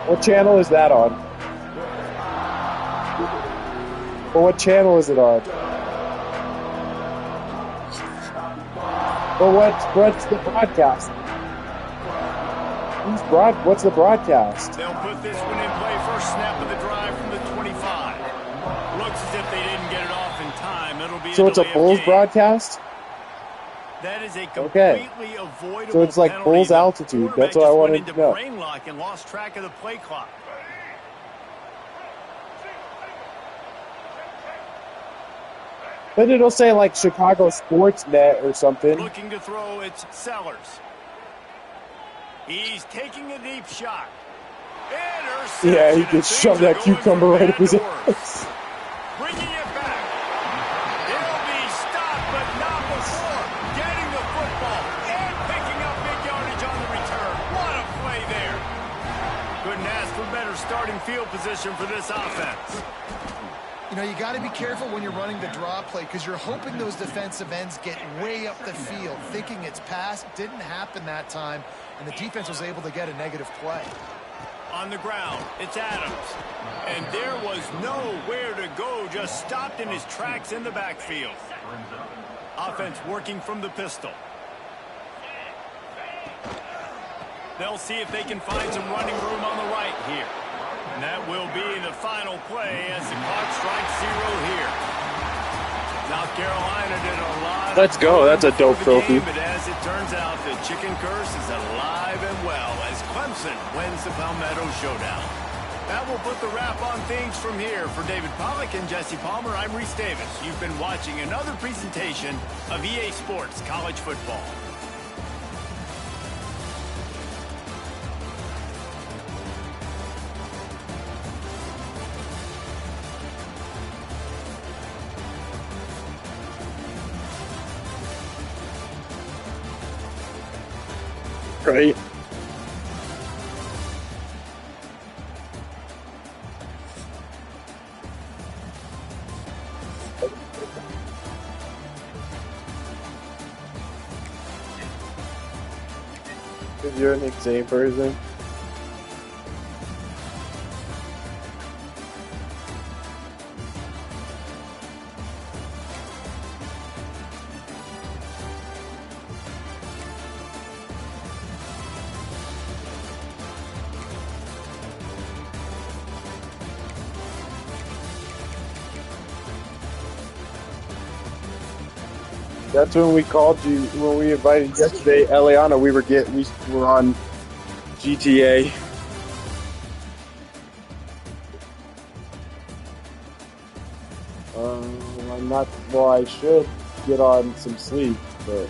What channel is that on? Well, what channel is it on? Well, what's the broadcast? What's the broadcast? They'll put this one in play first snap of the drive from the 25. Looks as if they didn't get it off in time. It'll be so it's a Bulls broadcast? That is a completely avoidable so it's like penalty. Bulls altitude. That's what I wanted to know. Brain lock and lost track of the play clock. But it'll say like Chicago Sportsnet or something. Looking to throw, it's Sellers. He's taking a deep shot. Yeah, he just shoved that cucumber right up his ass. Bringing it back. He'll be stopped, but not before getting the football and picking up big yardage on the return. What a play there. Couldn't ask for better starting field position for this offense. You know, you got to be careful when you're running the draw play because you're hoping those defensive ends get way up the field, thinking it's pass. Didn't happen that time, and the defense was able to get a negative play. On the ground, it's Adams. And there was nowhere to go, just stopped in his tracks in the backfield. Offense working from the pistol. They'll see if they can find some running room on the right here. And that will be the final play as the clock strikes 0 here. South Carolina did a lot. Let's go. That's a dope trophy. But as it turns out, the chicken curse is alive and well as Clemson wins the Palmetto Showdown. That will put the wrap on things from here. For David Pollack and Jesse Palmer, I'm Reese Davis. You've been watching another presentation of EA Sports College Football. Right. Because you're an insane person. That's when we called you, when we invited you yesterday, Eliana, we were on GTA. I'm not, well, I should get on some sleep, but